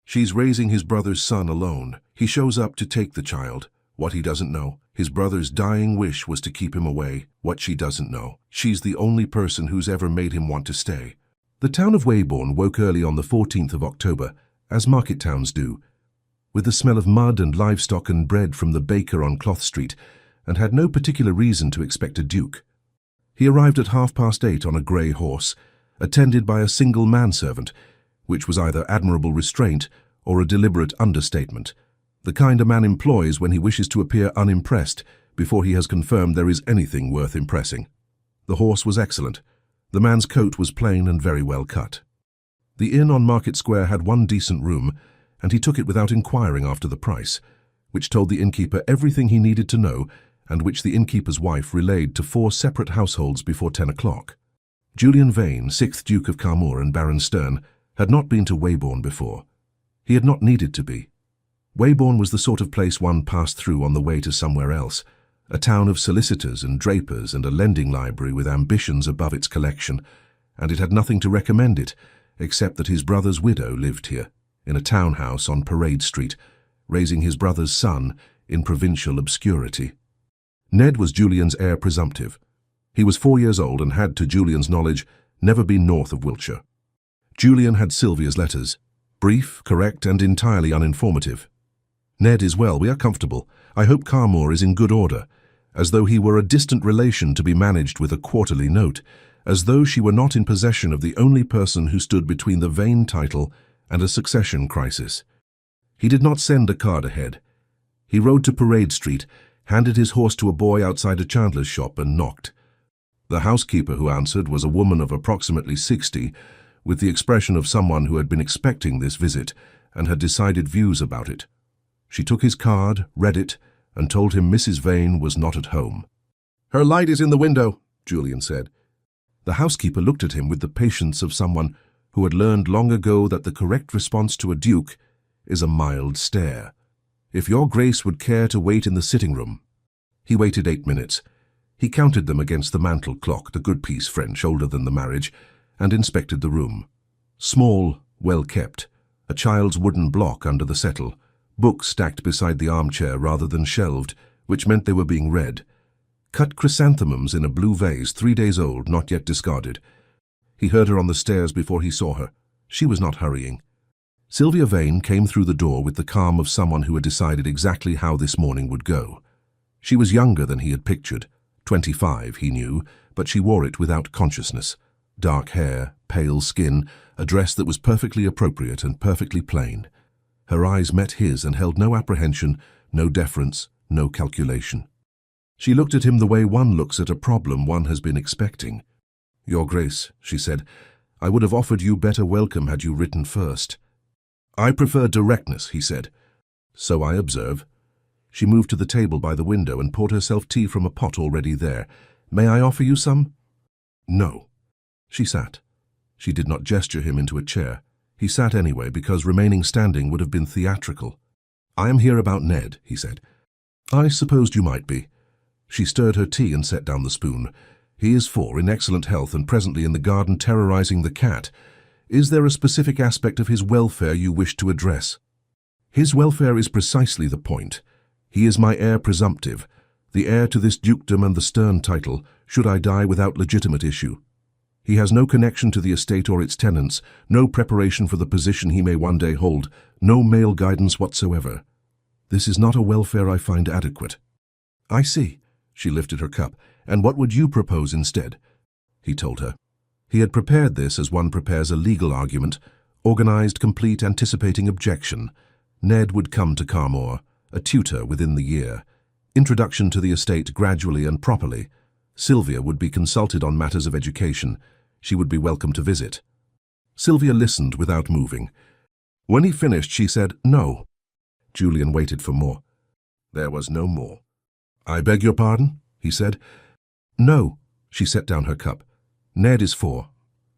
She's raising his brother's son alone. He shows up to take the child. What he doesn't know, his brother's dying wish was to keep him away. What she doesn't know, she's the only person who's ever made him want to stay. The town of Weybourne woke early on the 14th of October, as market towns do, with the smell of mud and livestock and bread from the baker on Cloth Street, and had no particular reason to expect a duke. He arrived at 8:30 on a grey horse, attended by a single manservant, which was either admirable restraint or a deliberate understatement, the kind a man employs when he wishes to appear unimpressed before he has confirmed there is anything worth impressing. The horse was excellent. The man's coat was plain and very well cut. The inn on Market Square had one decent room, and he took it without inquiring after the price, which told the innkeeper everything he needed to know and which the innkeeper's wife relayed to 4 separate households before 10 o'clock. Julian Vane, 6th Duke of Carmoor and Baron Stern, had not been to Weybourne before. He had not needed to be. Weybourne was the sort of place one passed through on the way to somewhere else, a town of solicitors and drapers and a lending library with ambitions above its collection, and it had nothing to recommend it, except that his brother's widow lived here, in a townhouse on Parade Street, raising his brother's son in provincial obscurity. Ned was Julian's heir presumptive. He was 4 years old and had, to Julian's knowledge, never been north of Wiltshire. Julian had Sylvia's letters, brief, correct, and entirely uninformative. Ned is well, we are comfortable. I hope Carmoor is in good order, as though he were a distant relation to be managed with a quarterly note, as though she were not in possession of the only person who stood between the Vane title and a succession crisis. He did not send a card ahead. He rode to Parade Street, handed his horse to a boy outside a chandler's shop and knocked. The housekeeper who answered was a woman of approximately 60, with the expression of someone who had been expecting this visit and had decided views about it. She took his card, read it, and told him Mrs. Vane was not at home. "Her light is in the window," Julian said. The housekeeper looked at him with the patience of someone who had learned long ago that the correct response to a duke is a mild stare. "If your grace would care to wait in the sitting-room." He waited 8 minutes. He counted them against the mantel clock, the good piece French, older than the marriage, and inspected the room. Small, well kept, a child's wooden block under the settle, books stacked beside the armchair rather than shelved, which meant they were being read. Cut chrysanthemums in a blue vase, 3 days old, not yet discarded. He heard her on the stairs before he saw her. She was not hurrying. Sylvia Vane came through the door with the calm of someone who had decided exactly how this morning would go. She was younger than he had pictured, 25, he knew, but she wore it without consciousness. Dark hair, pale skin, a dress that was perfectly appropriate and perfectly plain. Her eyes met his and held no apprehension, no deference, no calculation. She looked at him the way one looks at a problem one has been expecting. "Your Grace," she said, "I would have offered you better welcome had you written first." "I prefer directness," he said. "So I observe." She moved to the table by the window and poured herself tea from a pot already there. "May I offer you some?" "No." She sat. She did not gesture him into a chair. He sat anyway, because remaining standing would have been theatrical. "I am here about Ned," he said. "I supposed you might be." She stirred her tea and set down the spoon. "He is 4, in excellent health, and presently in the garden terrorizing the cat. Is there a specific aspect of his welfare you wish to address?" "His welfare is precisely the point. He is my heir presumptive, the heir to this dukedom and the Stern title, should I die without legitimate issue. He has no connection to the estate or its tenants, no preparation for the position he may one day hold, no male guidance whatsoever. This is not a welfare I find adequate." "I see." She lifted her cup. "And what would you propose instead?" He told her. He had prepared this as one prepares a legal argument, organized, complete, anticipating objection. Ned would come to Carmoor, a tutor within the year. Introduction to the estate gradually and properly. Sylvia would be consulted on matters of education. She would be welcome to visit. Sylvia listened without moving. When he finished, she said, "No." Julian waited for more. There was no more. "I beg your pardon?" he said. "No." She set down her cup. "Ned is 4.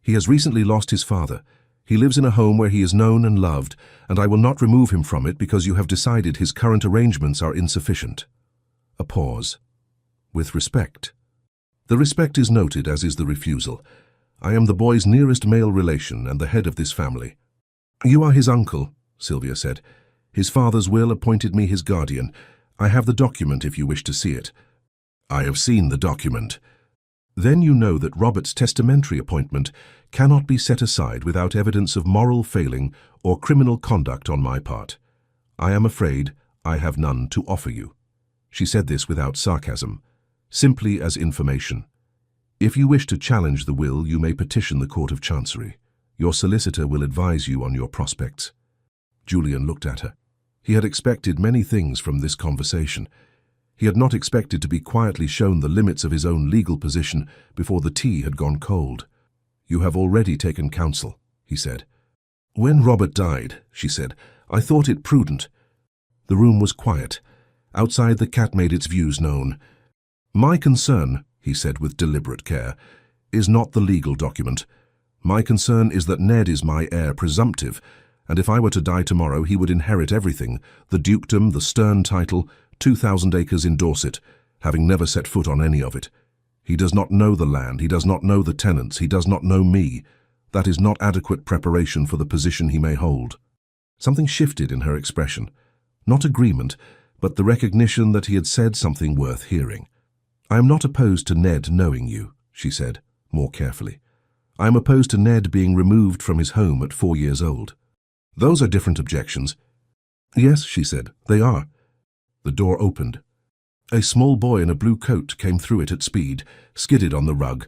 He has recently lost his father. He lives in a home where he is known and loved, and I will not remove him from it because you have decided his current arrangements are insufficient." A pause. "With respect." "The respect is noted, as is the refusal. I am the boy's nearest male relation and the head of this family." "You are his uncle," Sylvia said. "His father's will appointed me his guardian. I have the document if you wish to see it." "I have seen the document." "Then you know that Robert's testamentary appointment cannot be set aside without evidence of moral failing or criminal conduct on my part. I am afraid I have none to offer you." She said this without sarcasm, simply as information. "If you wish to challenge the will, you may petition the Court of Chancery. Your solicitor will advise you on your prospects." Julian looked at her. He had expected many things from this conversation. He had not expected to be quietly shown the limits of his own legal position before the tea had gone cold. "You have already taken counsel," he said. "When Robert died," she said, "I thought it prudent." The room was quiet. Outside, the cat made its views known. "My concern," he said with deliberate care, "is not the legal document. My concern is that Ned is my heir presumptive, and if I were to die tomorrow, he would inherit everything, the dukedom, the Stern title, 2,000 acres in Dorset, having never set foot on any of it. He does not know the land, he does not know the tenants, he does not know me. That is not adequate preparation for the position he may hold." Something shifted in her expression. Not agreement, but the recognition that he had said something worth hearing. "I am not opposed to Ned knowing you," she said, more carefully. "I am opposed to Ned being removed from his home at 4 years old. Those are different objections." "Yes," she said, "they are." The door opened. A small boy in a blue coat came through it at speed, skidded on the rug,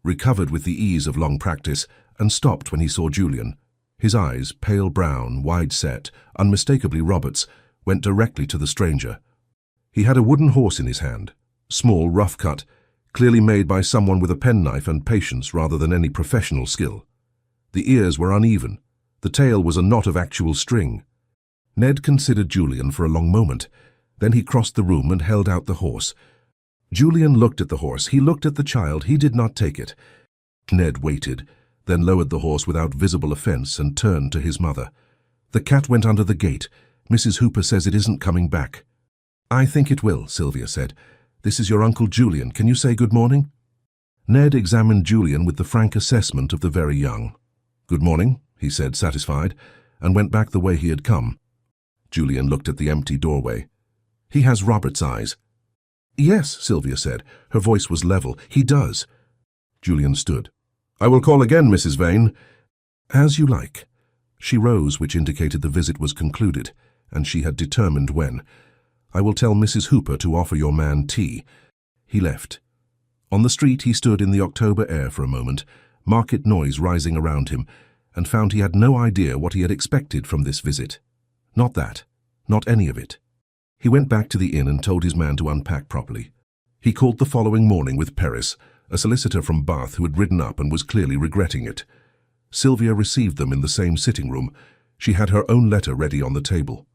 recovered with the ease of long practice, and stopped when he saw Julian. His eyes, pale brown, wide-set, unmistakably Robert's, went directly to the stranger. He had a wooden horse in his hand, small, rough-cut, clearly made by someone with a penknife and patience rather than any professional skill. The ears were uneven. The tail was a knot of actual string. Ned considered Julian for a long moment. Then he crossed the room and held out the horse. Julian looked at the horse. He looked at the child. He did not take it. Ned waited, then lowered the horse without visible offense and turned to his mother. "The cat went under the gate. Mrs. Hooper says it isn't coming back." "I think it will," Sylvia said. "This is your Uncle Julian. Can you say good morning?" Ned examined Julian with the frank assessment of the very young. "Good morning," he said, satisfied, and went back the way he had come. Julian looked at the empty doorway. "He has Robert's eyes." "Yes," Sylvia said. Her voice was level. "He does." Julian stood. "I will call again, Mrs. Vane." "As you like." She rose, which indicated the visit was concluded, and she had determined when. "I will tell Mrs. Hooper to offer your man tea." He left. On the street he stood in the October air for a moment, market noise rising around him, and found he had no idea what he had expected from this visit. Not that. Not any of it. He went back to the inn and told his man to unpack properly. He called the following morning with Paris, a solicitor from Bath who had ridden up and was clearly regretting it. Sylvia received them in the same sitting room. She had her own letter ready on the table.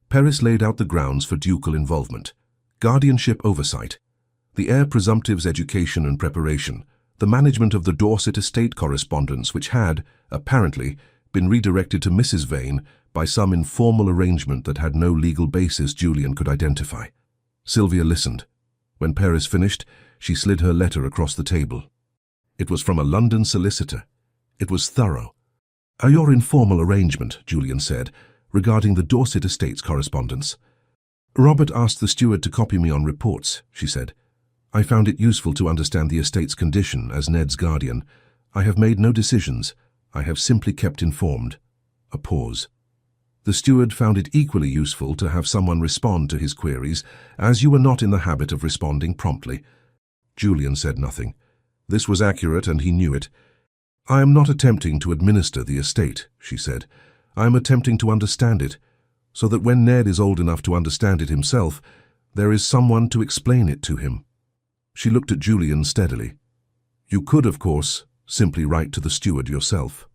Paris laid out the grounds for ducal involvement. Guardianship oversight. The heir presumptive's education and preparation. The management of the Dorset estate correspondence which had, apparently, been redirected to Mrs. Vane by some informal arrangement that had no legal basis Julian could identify. Sylvia listened. When Paris finished, she slid her letter across the table. It was from a London solicitor. It was thorough. "Your informal arrangement," Julian said, "regarding the Dorset estate's correspondence." "Robert asked the steward to copy me on reports," she said. "I found it useful to understand the estate's condition as Ned's guardian. I have made no decisions. I have simply kept informed." A pause. "The steward found it equally useful to have someone respond to his queries, as you were not in the habit of responding promptly." Julian said nothing. This was accurate, and he knew it. "I am not attempting to administer the estate," she said. "I am attempting to understand it, so that when Ned is old enough to understand it himself, there is someone to explain it to him." She looked at Julian steadily. "You could, of course, simply write to the steward yourself."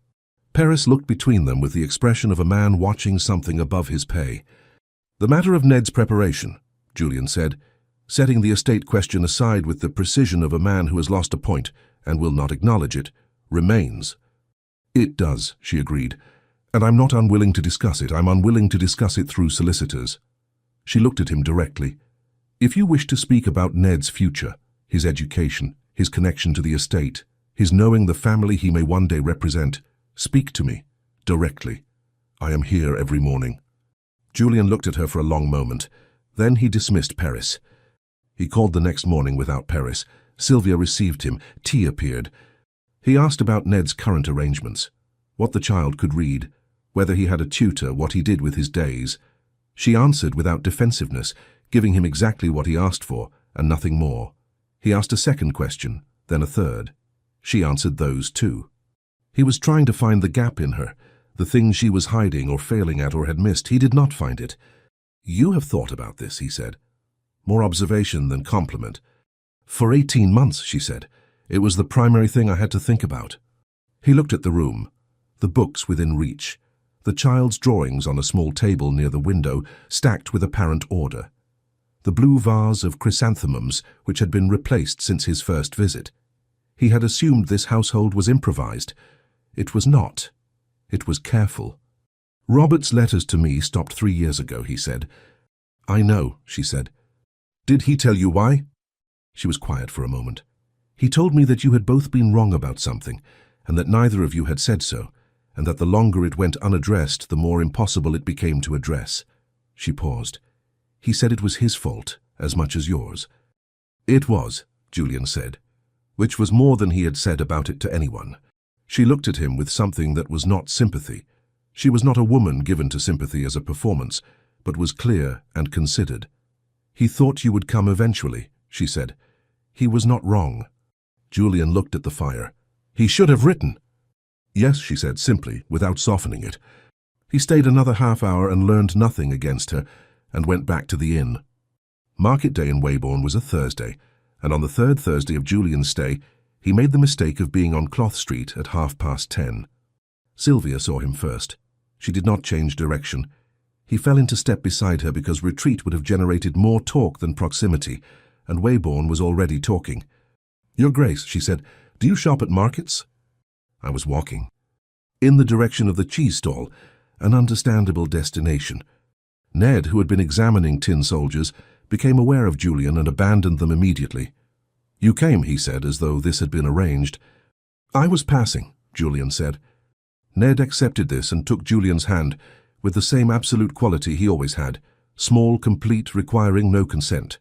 Paris looked between them with the expression of a man watching something above his pay. "The matter of Ned's preparation," Julian said, setting the estate question aside with the precision of a man who has lost a point and will not acknowledge it, "remains." "It does," she agreed, "and I'm not unwilling to discuss it. I'm unwilling to discuss it through solicitors." She looked at him directly. "If you wish to speak about Ned's future, his education, his connection to the estate, his knowing the family he may one day represent, speak to me, directly. I am here every morning." Julian looked at her for a long moment. Then he dismissed Paris. He called the next morning without Paris. Sylvia received him. Tea appeared. He asked about Ned's current arrangements, what the child could read, whether he had a tutor, what he did with his days. She answered without defensiveness, giving him exactly what he asked for, and nothing more. He asked a second question, then a third. She answered those too. He was trying to find the gap in her, the thing she was hiding or failing at or had missed. He did not find it. "You have thought about this," he said. More observation than compliment. "For 18 months, she said. It was the primary thing I had to think about." He looked at the room, the books within reach, the child's drawings on a small table near the window, stacked with apparent order, the blue vase of chrysanthemums which had been replaced since his first visit. He had assumed this household was improvised. It was not. It was careful. "Robert's letters to me stopped 3 years ago," he said. "I know," she said. "Did he tell you why?" She was quiet for a moment. "He told me that you had both been wrong about something, and that neither of you had said so, and that the longer it went unaddressed, the more impossible it became to address." She paused. "He said it was his fault, as much as yours." "It was," Julian said, which was more than he had said about it to anyone. She looked at him with something that was not sympathy. She was not a woman given to sympathy as a performance, but was clear and considered. "He thought you would come eventually," she said. "He was not wrong." Julian looked at the fire. "He should have written." "Yes," she said simply, without softening it. He stayed another half hour and learned nothing against her, and went back to the inn. Market day in Weybourne was a Thursday, and on the third Thursday of Julian's stay, he made the mistake of being on Cloth Street at 10:30. Sylvia saw him first. She did not change direction. He fell into step beside her because retreat would have generated more talk than proximity, and Weybourne was already talking. "Your Grace," she said, "do you shop at markets?" "I was walking." "In the direction of the cheese stall, an understandable destination." Ned, who had been examining tin soldiers, became aware of Julian and abandoned them immediately. "You came," he said, as though this had been arranged. "I was passing," Julian said. Ned accepted this and took Julian's hand, with the same absolute quality he always had, small, complete, requiring no consent.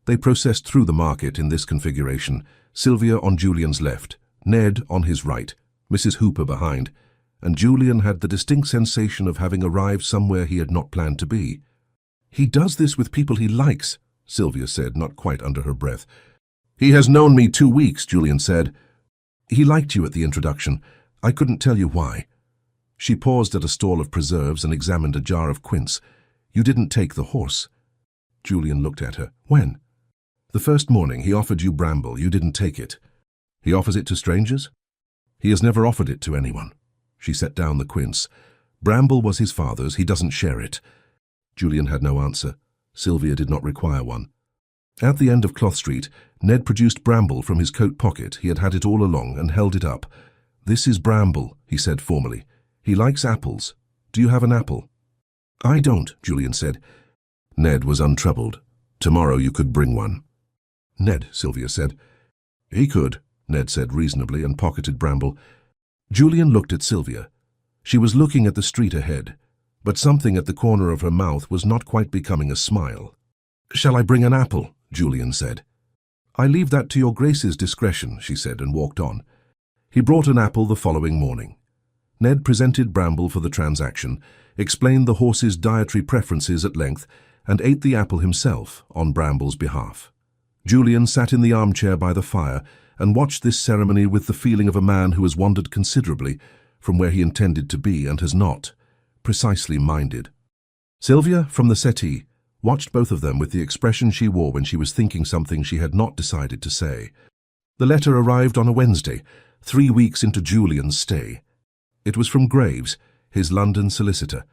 They processed through the market in this configuration, Sylvia on Julian's left, Ned on his right, Mrs. Hooper behind, and Julian had the distinct sensation of having arrived somewhere he had not planned to be. "He does this with people he likes," Sylvia said, not quite under her breath. "He has known me 2 weeks, Julian said. He liked you at the introduction. I couldn't tell you why." She paused at a stall of preserves and examined a jar of quince. "You didn't take the horse." Julian looked at her. "When?" "The first morning he offered you bramble. You didn't take it." "He offers it to strangers?" "He has never offered it to anyone." She set down the quince. "Bramble was his father's. He doesn't share it." Julian had no answer. Sylvia did not require one. At the end of Cloth Street, Ned produced bramble from his coat pocket. He had had it all along and held it up. "This is bramble," he said formally. "He likes apples. Do you have an apple?" "I don't," Julian said. Ned was untroubled. "Tomorrow you could bring one." "Ned," Sylvia said. "He could," Ned said reasonably, and pocketed bramble. Julian looked at Sylvia. She was looking at the street ahead, but something at the corner of her mouth was not quite becoming a smile. "Shall I bring an apple?" Julian said. "I leave that to your Grace's discretion," she said, and walked on. He brought an apple the following morning. Ned presented bramble for the transaction, explained the horse's dietary preferences at length, and ate the apple himself on Bramble's behalf. Julian sat in the armchair by the fire and watched this ceremony with the feeling of a man who has wandered considerably from where he intended to be and has not, precisely minded. Sylvia, from the settee, watched both of them with the expression she wore when she was thinking something she had not decided to say. The letter arrived on a Wednesday, 3 weeks into Julian's stay. It was from Graves, his London solicitor,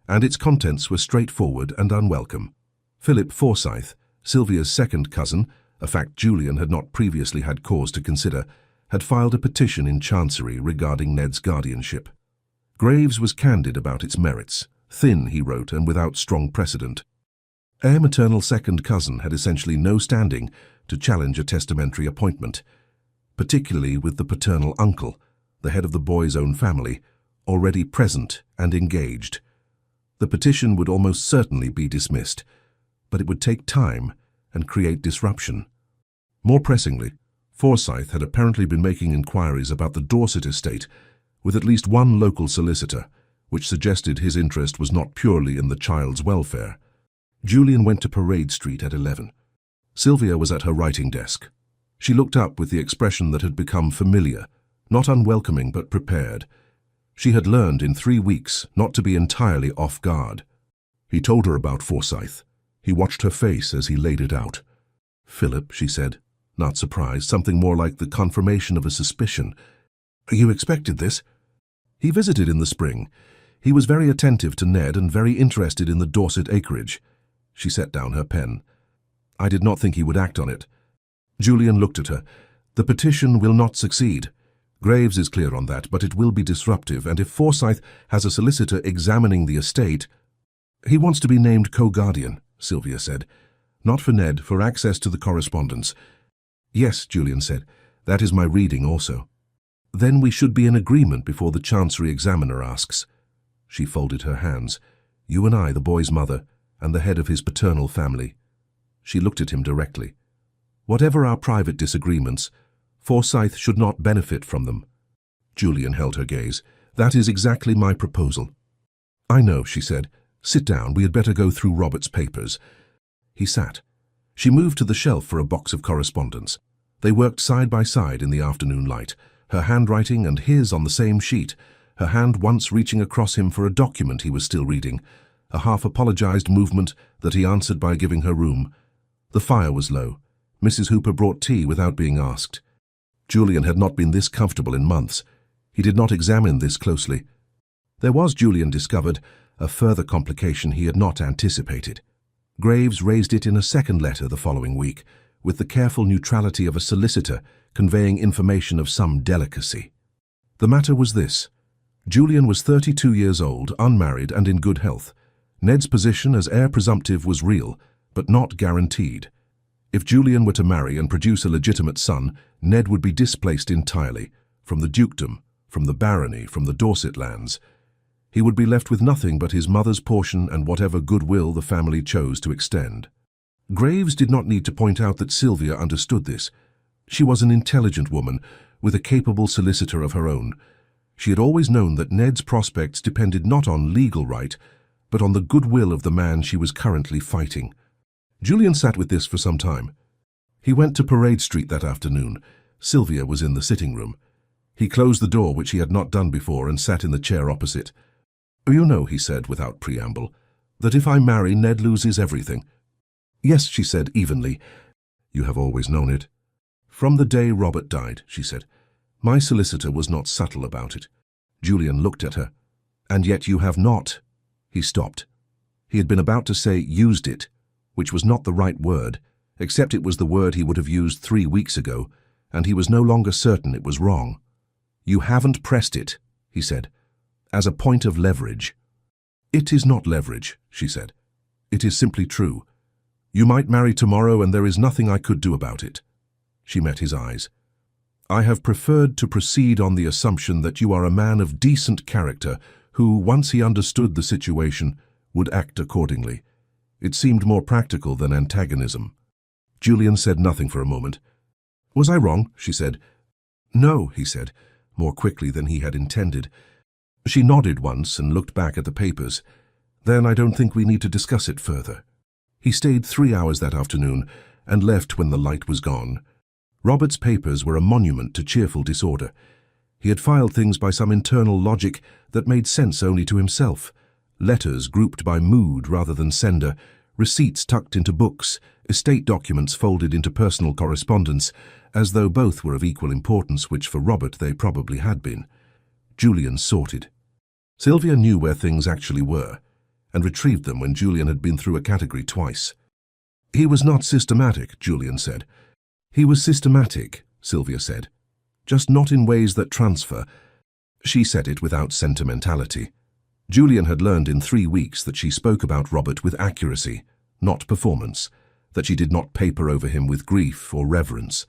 and its contents were straightforward and unwelcome. Philip Forsyth, Sylvia's second cousin, a fact Julian had not previously had cause to consider, had filed a petition in Chancery regarding Ned's guardianship. Graves was candid about its merits, thin, he wrote, and without strong precedent. Heir maternal second cousin had essentially no standing to challenge a testamentary appointment, particularly with the paternal uncle, the head of the boy's own family, already present and engaged. The petition would almost certainly be dismissed, but it would take time and create disruption. More pressingly, Forsyth had apparently been making inquiries about the Dorset estate with at least one local solicitor, which suggested his interest was not purely in the child's welfare. Julian went to Parade Street at 11. Sylvia was at her writing desk. She looked up with the expression that had become familiar, not unwelcoming but prepared. She had learned in 3 weeks not to be entirely off guard. He told her about Forsyth. He watched her face as he laid it out. "Philip," she said, not surprised, something more like the confirmation of a suspicion. "You expected this?" "He visited in the spring. He was very attentive to Ned and very interested in the Dorset acreage." She set down her pen. "I did not think he would act on it." Julian looked at her. "The petition will not succeed. Graves is clear on that, but it will be disruptive, and if Forsyth has a solicitor examining the estate—" "He wants to be named co-guardian," Sylvia said. "Not for Ned, for access to the correspondence." "Yes," Julian said. "That is my reading also." "Then we should be in agreement before the Chancery Examiner asks." She folded her hands. "You and I, the boy's mother, and the head of his paternal family." She looked at him directly. "Whatever our private disagreements, Forsyth should not benefit from them." Julian held her gaze. "That is exactly my proposal." "I know," she said. "Sit down. We had better go through Robert's papers." He sat. She moved to the shelf for a box of correspondence. They worked side by side in the afternoon light, her handwriting and his on the same sheet, her hand once reaching across him for a document he was still reading, a half-apologized movement that he answered by giving her room. The fire was low. Mrs. Hooper brought tea without being asked. Julian had not been this comfortable in months. He did not examine this closely. There was, Julian discovered, a further complication he had not anticipated. Graves raised it in a second letter the following week, with the careful neutrality of a solicitor conveying information of some delicacy. The matter was this. Julian was 32 years old, unmarried and in good health. Ned's position as heir presumptive was real, but not guaranteed. If Julian were to marry and produce a legitimate son, Ned would be displaced entirely, from the dukedom, from the barony, from the Dorset lands. He would be left with nothing but his mother's portion and whatever goodwill the family chose to extend. Graves did not need to point out that Sylvia understood this. She was an intelligent woman, with a capable solicitor of her own. She had always known that Ned's prospects depended not on legal right, but on the goodwill of the man she was currently fighting. Julian sat with this for some time. He went to Parade Street that afternoon. Sylvia was in the sitting room. He closed the door, which he had not done before, and sat in the chair opposite. "You know," he said without preamble, "that if I marry, Ned loses everything." "Yes," she said evenly. "You have always known it." "From the day Robert died," she said. "My solicitor was not subtle about it." Julian looked at her. "And yet you have not—" He stopped. He had been about to say "used it," which was not the right word, except it was the word he would have used 3 weeks ago, and he was no longer certain it was wrong. "You haven't pressed it," he said, "as a point of leverage." "It is not leverage," she said. "It is simply true. You might marry tomorrow and there is nothing I could do about it." She met his eyes. "I have preferred to proceed on the assumption that you are a man of decent character who, once he understood the situation, would act accordingly." It seemed more practical than antagonism. Julian said nothing for a moment. "Was I wrong?" she said. "No," he said, more quickly than he had intended. She nodded once and looked back at the papers. "Then I don't think we need to discuss it further." He stayed 3 hours that afternoon and left when the light was gone. Robert's papers were a monument to cheerful disorder. He had filed things by some internal logic that made sense only to himself. Letters grouped by mood rather than sender, receipts tucked into books, estate documents folded into personal correspondence, as though both were of equal importance, which for Robert they probably had been. Julian sorted. Sylvia knew where things actually were, and retrieved them when Julian had been through a category twice. "He was not systematic," Julian said. "He was systematic," Sylvia said. "Just not in ways that transfer." She said it without sentimentality. Julian had learned in 3 weeks that she spoke about Robert with accuracy, not performance, that she did not paper over him with grief or reverence.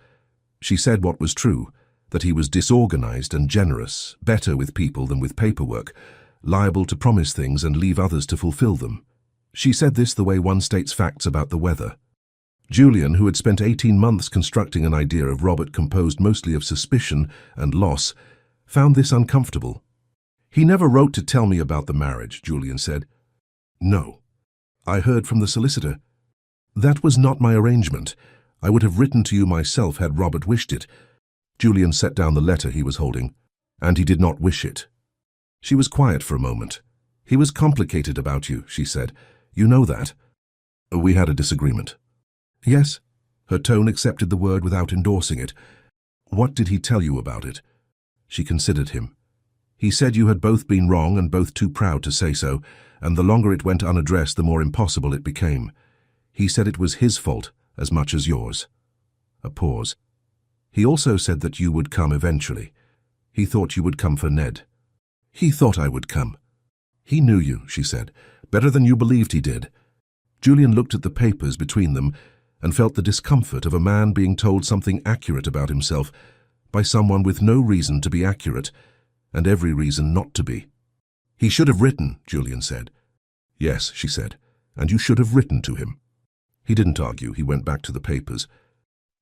She said what was true, that he was disorganized and generous, better with people than with paperwork, liable to promise things and leave others to fulfill them. She said this the way one states facts about the weather. Julian, who had spent 18 months constructing an idea of Robert composed mostly of suspicion and loss, found this uncomfortable. "He never wrote to tell me about the marriage," Julian said. "No. I heard from the solicitor. That was not my arrangement. I would have written to you myself had Robert wished it." Julian set down the letter he was holding. "And he did not wish it." She was quiet for a moment. "He was complicated about you," she said. "You know that." "We had a disagreement." "Yes." Her tone accepted the word without endorsing it. "What did he tell you about it?" She considered him. "He said you had both been wrong and both too proud to say so, and the longer it went unaddressed, the more impossible it became. He said it was his fault as much as yours." A pause. "He also said that you would come eventually. He thought you would come for Ned." "He thought I would come." "He knew you," she said, "better than you believed he did." Julian looked at the papers between them and felt the discomfort of a man being told something accurate about himself by someone with no reason to be accurate and every reason not to be. "He should have written," Julian said. "Yes," she said, "and you should have written to him." He didn't argue. He went back to the papers.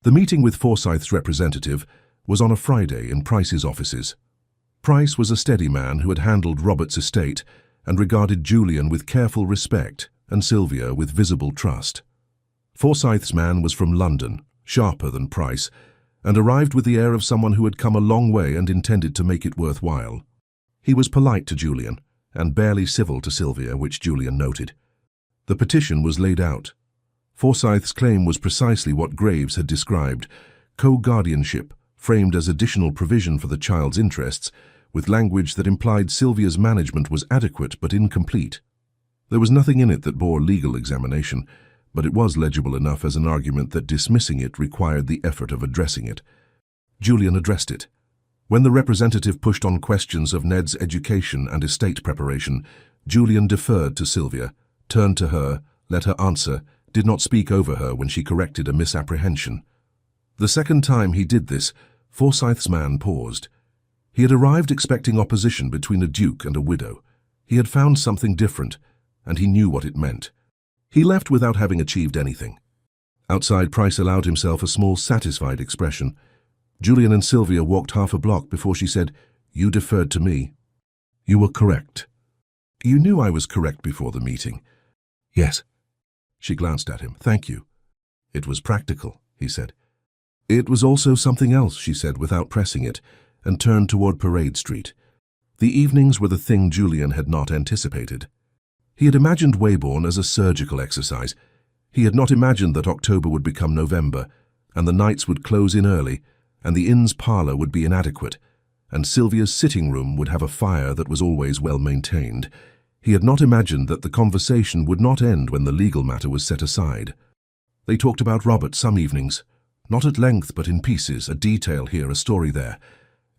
The meeting with Forsyth's representative was on a Friday in Price's offices. Price was a steady man who had handled Robert's estate and regarded Julian with careful respect and Sylvia with visible trust. Forsyth's man was from London, sharper than Price, and arrived with the air of someone who had come a long way and intended to make it worthwhile. He was polite to Julian and barely civil to Sylvia, which Julian noted. The petition was laid out. Forsyth's claim was precisely what Graves had described: co-guardianship, framed as additional provision for the child's interests, with language that implied Sylvia's management was adequate but incomplete. There was nothing in it that bore legal examination, but it was legible enough as an argument that dismissing it required the effort of addressing it. Julian addressed it. When the representative pushed on questions of Ned's education and estate preparation, Julian deferred to Sylvia, turned to her, let her answer, did not speak over her when she corrected a misapprehension. The second time he did this, Forsyth's man paused. He had arrived expecting opposition between a duke and a widow. He had found something different, and he knew what it meant. He left without having achieved anything. Outside, Price allowed himself a small, satisfied expression. Julian and Sylvia walked half a block before she said, "You deferred to me." "You were correct." "You knew I was correct before the meeting." "Yes." She glanced at him. "Thank you." "It was practical," he said. "It was also something else," she said without pressing it, and turned toward Parade Street. The evenings were the thing Julian had not anticipated. He had imagined Weybourne as a surgical exercise. He had not imagined that October would become November, and the nights would close in early, and the inn's parlour would be inadequate, and Sylvia's sitting room would have a fire that was always well maintained. He had not imagined that the conversation would not end when the legal matter was set aside. They talked about Robert some evenings, not at length but in pieces, a detail here, a story there,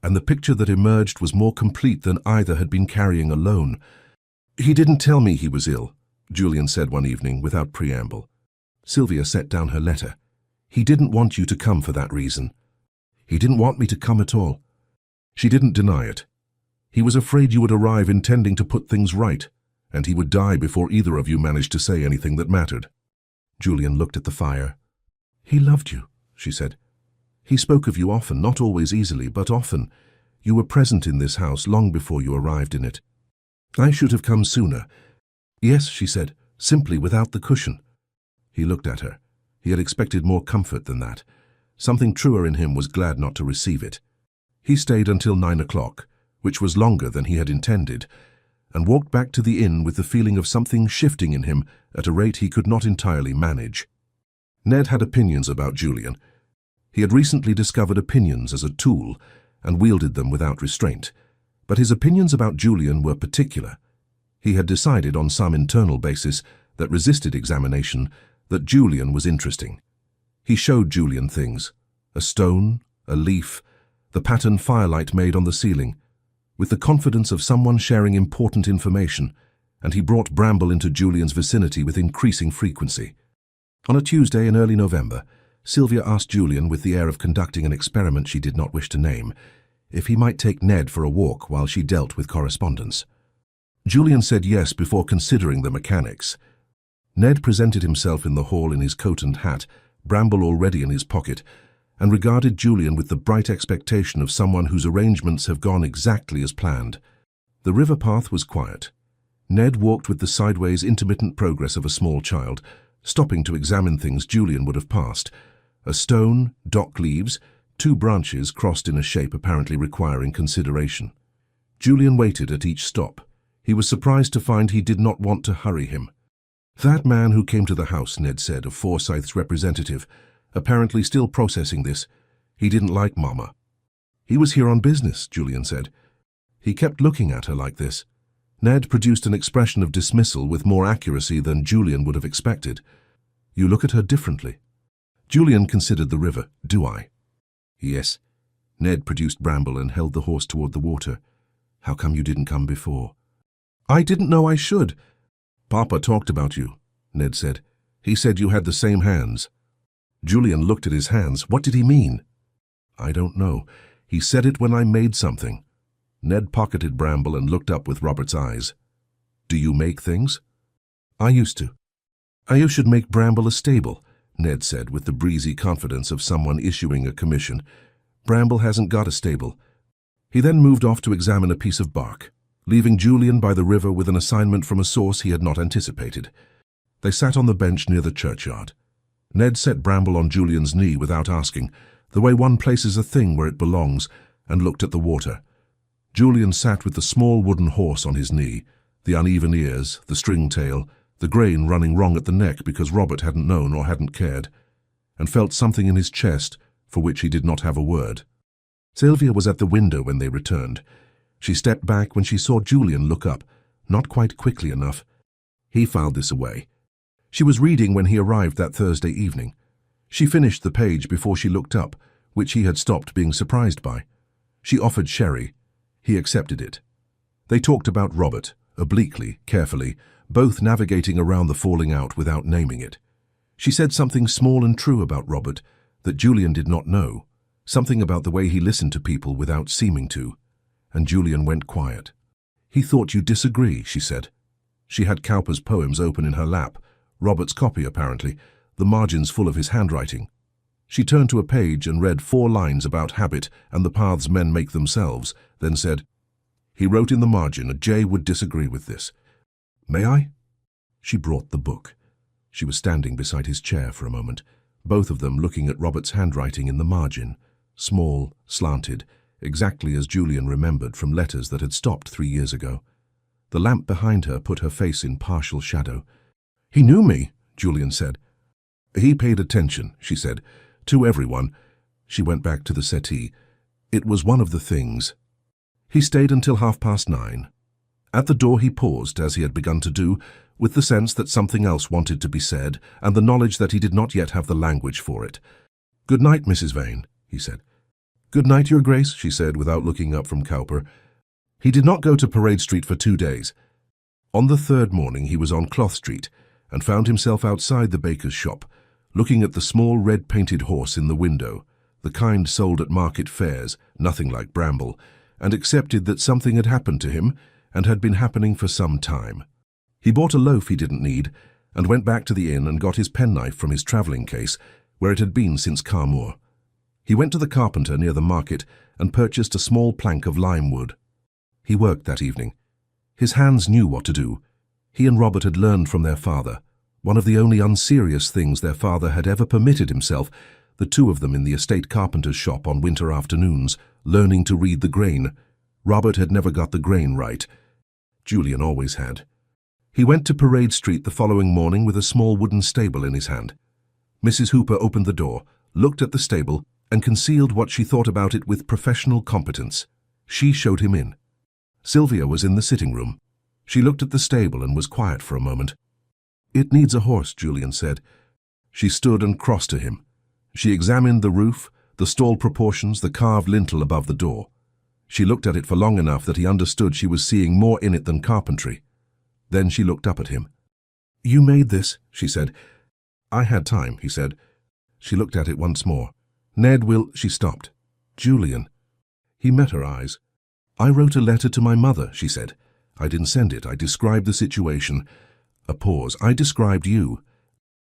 and the picture that emerged was more complete than either had been carrying alone. "He didn't tell me he was ill," Julian said one evening without preamble. Sylvia set down her letter. "He didn't want you to come for that reason. He didn't want me to come at all." She didn't deny it. "He was afraid you would arrive intending to put things right, and he would die before either of you managed to say anything that mattered." Julian looked at the fire. "He loved you," she said. "He spoke of you often, not always easily, but often. You were present in this house long before you arrived in it." "I should have come sooner." "Yes," she said, "simply without the cushion." He looked at her. He had expected more comfort than that. Something truer in him was glad not to receive it. He stayed until 9 o'clock, which was longer than he had intended, and walked back to the inn with the feeling of something shifting in him at a rate he could not entirely manage. Ned had opinions about Julian. He had recently discovered opinions as a tool and wielded them without restraint, but his opinions about Julian were particular. He had decided on some internal basis that resisted examination that Julian was interesting. He showed Julian things: a stone, a leaf, the pattern firelight made on the ceiling, with the confidence of someone sharing important information, and he brought Bramble into Julian's vicinity with increasing frequency. On a Tuesday in early November, Sylvia asked Julian with the air of conducting an experiment she did not wish to name, if he might take Ned for a walk while she dealt with correspondence. Julian said yes before considering the mechanics. Ned presented himself in the hall in his coat and hat, Bramble already in his pocket, and regarded Julian with the bright expectation of someone whose arrangements have gone exactly as planned. The river path was quiet. Ned walked with the sideways intermittent progress of a small child, stopping to examine things Julian would have passed. A stone, dock leaves, 2 branches crossed in a shape apparently requiring consideration. Julian waited at each stop. He was surprised to find he did not want to hurry him. That man who came to the house, Ned said, of Forsyth's representative, apparently still processing this. He didn't like Mama. He was here on business, Julian said. He kept looking at her like this. Ned produced an expression of dismissal with more accuracy than Julian would have expected. You look at her differently. Julian considered the river. Do I? Yes. Ned produced Bramble and held the horse toward the water. How come you didn't come before? I didn't know I should. Papa talked about you, Ned said. He said you had the same hands. Julian looked at his hands. What did he mean? I don't know. He said it when I made something. Ned pocketed Bramble and looked up with Robert's eyes. Do you make things? I used to. You should make Bramble a stable, Ned said with the breezy confidence of someone issuing a commission. Bramble hasn't got a stable. He then moved off to examine a piece of bark, leaving Julian by the river with an assignment from a source he had not anticipated. They sat on the bench near the churchyard. Ned set Bramble on Julian's knee without asking, the way one places a thing where it belongs, and looked at the water. Julian sat with the small wooden horse on his knee, the uneven ears, the string tail, the grain running wrong at the neck because Robert hadn't known or hadn't cared, and felt something in his chest for which he did not have a word. Sylvia was at the window when they returned. She stepped back when she saw Julian look up, not quite quickly enough. He filed this away. She was reading when he arrived that Thursday evening. She finished the page before she looked up, which he had stopped being surprised by. She offered sherry. He accepted it. They talked about Robert, obliquely, carefully, both navigating around the falling out without naming it. She said something small and true about Robert that Julian did not know, something about the way he listened to people without seeming to, and Julian went quiet. He thought you disagree, she said. She had Cowper's poems open in her lap, Robert's copy apparently, the margins full of his handwriting. She turned to a page and read 4 lines about habit and the paths men make themselves, then said, he wrote in the margin, Jay would disagree with this. May I? She brought the book. She was standing beside his chair for a moment, both of them looking at Robert's handwriting in the margin, small, slanted, exactly as Julian remembered from letters that had stopped 3 years ago. The lamp behind her put her face in partial shadow. He knew me, Julian said. He paid attention, she said, to everyone. She went back to the settee. It was one of the things. He stayed until 9:30. At the door he paused, as he had begun to do, with the sense that something else wanted to be said, and the knowledge that he did not yet have the language for it. Good night, Mrs. Vane, he said. Good night, Your Grace, she said, without looking up from Cowper. He did not go to Parade Street for 2 days. On the 3rd morning he was on Cloth Street, and found himself outside the baker's shop, looking at the small red-painted horse in the window, the kind sold at market fairs, nothing like Bramble, and accepted that something had happened to him and had been happening for some time. He bought a loaf he didn't need and went back to the inn and got his penknife from his travelling case, where it had been since Carmoor. He went to the carpenter near the market and purchased a small plank of lime wood. He worked that evening. His hands knew what to do. He and Robert had learned from their father, one of the only unserious things their father had ever permitted himself, the 2 of them in the estate carpenter's shop on winter afternoons, learning to read the grain. Robert had never got the grain right. Julian always had. He went to Parade Street the following morning with a small wooden stable in his hand. Mrs. Hooper opened the door, looked at the stable, and concealed what she thought about it with professional competence. She showed him in. Sylvia was in the sitting room. She looked at the stable and was quiet for a moment. It needs a horse, Julian said. She stood and crossed to him. She examined the roof, the stall proportions, the carved lintel above the door. She looked at it for long enough that he understood she was seeing more in it than carpentry. Then she looked up at him. You made this, she said. I had time, he said. She looked at it once more. Ned will... She stopped. Julian. He met her eyes. I wrote a letter to my mother, she said. I didn't send it. I described the situation. A pause. I described you.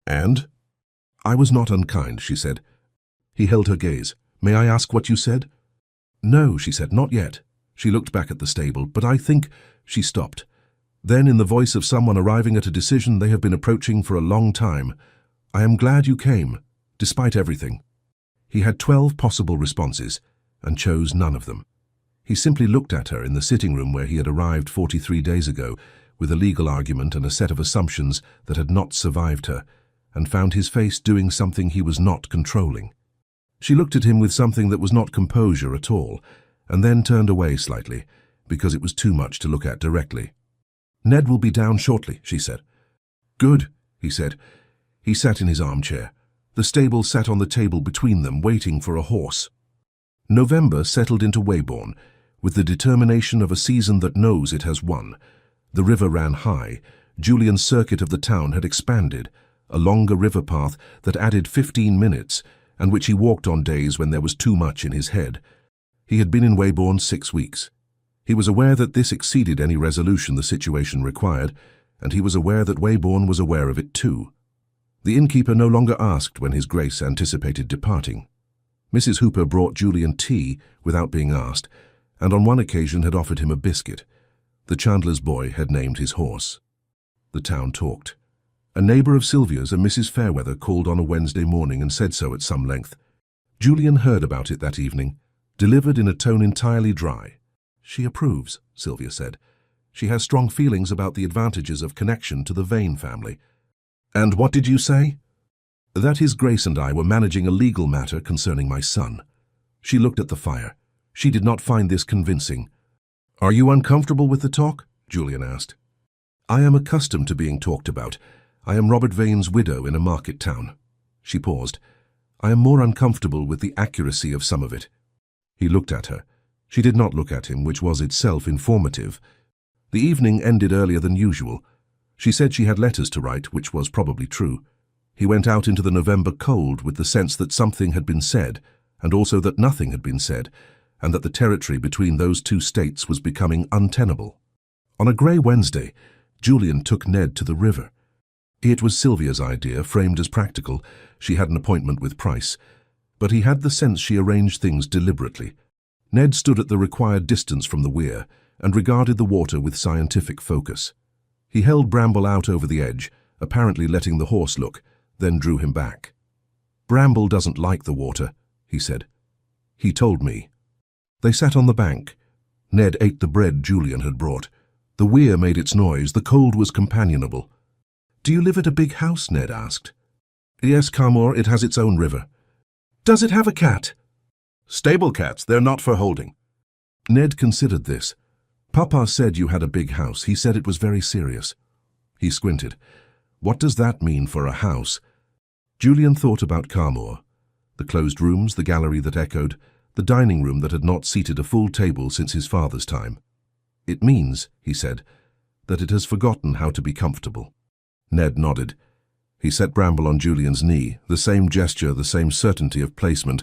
And? I was not unkind, she said. He held her gaze. May I ask what you said? No, she said, not yet. She looked back at the stable, but I think... She stopped. Then, in the voice of someone arriving at a decision they have been approaching for a long time, I am glad you came, despite everything. He had 12 possible responses, and chose none of them. He simply looked at her in the sitting room where he had arrived 43 days ago, with a legal argument and a set of assumptions that had not survived her, and found his face doing something he was not controlling. She looked at him with something that was not composure at all, and then turned away slightly, because it was too much to look at directly. Ned will be down shortly, she said. Good, he said. He sat in his armchair. The stable sat on the table between them, waiting for a horse. November settled into Weybourne, with the determination of a season that knows it has won. The river ran high. Julian's circuit of the town had expanded, a longer river path that added 15 minutes, and which he walked on days when there was too much in his head. He had been in Weybourne 6 weeks. He was aware that this exceeded any resolution the situation required, and he was aware that Weybourne was aware of it too. The innkeeper no longer asked when his Grace anticipated departing. Mrs. Hooper brought Julian tea without being asked, and on one occasion had offered him a biscuit. The chandler's boy had named his horse. The town talked. A neighbour of Sylvia's, a Mrs. Fairweather, called on a Wednesday morning and said so at some length. Julian heard about it that evening, delivered in a tone entirely dry. She approves, Sylvia said. She has strong feelings about the advantages of connection to the Vane family. And what did you say? That His Grace and I were managing a legal matter concerning my son. She looked at the fire. She did not find this convincing. Are you uncomfortable with the talk? Julian asked. I am accustomed to being talked about. I am Robert Vane's widow in a market town. She paused. I am more uncomfortable with the accuracy of some of it. He looked at her. She did not look at him, which was itself informative. The evening ended earlier than usual. She said she had letters to write, which was probably true. He went out into the November cold with the sense that something had been said, and also that nothing had been said, and that the territory between those two states was becoming untenable. On a grey Wednesday, Julian took Ned to the river. It was Sylvia's idea, framed as practical. She had an appointment with Price. But he had the sense she arranged things deliberately. Ned stood at the required distance from the weir and regarded the water with scientific focus. He held Bramble out over the edge, apparently letting the horse look, then drew him back. Bramble doesn't like the water, he said. He told me. They sat on the bank. Ned ate the bread Julian had brought. The weir made its noise. The cold was companionable. Do you live at a big house? Ned asked. Yes, Carmore, it has its own river. Does it have a cat? Stable cats, they're not for holding. Ned considered this. Papa said you had a big house. He said it was very serious. He squinted. What does that mean for a house? Julian thought about Carmore. The closed rooms, the gallery that echoed, the dining room that had not seated a full table since his father's time. It means, he said, that it has forgotten how to be comfortable. Ned nodded. He set Bramble on Julian's knee, the same gesture, the same certainty of placement,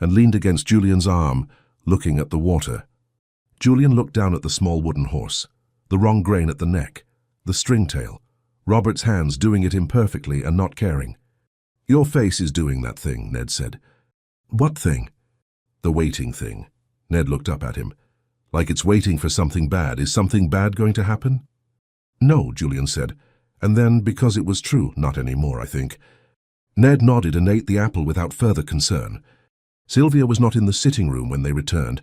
and leaned against Julian's arm, looking at the water. Julian looked down at the small wooden horse, the wrong grain at the neck, the stringtail, Robert's hands doing it imperfectly and not caring. Your face is doing that thing, Ned said. What thing? The waiting thing. Ned looked up at him. Like it's waiting for something bad. Is something bad going to happen? No, Julian said. And then, because it was true, not anymore, I think. Ned nodded and ate the apple without further concern. Sylvia was not in the sitting room when they returned.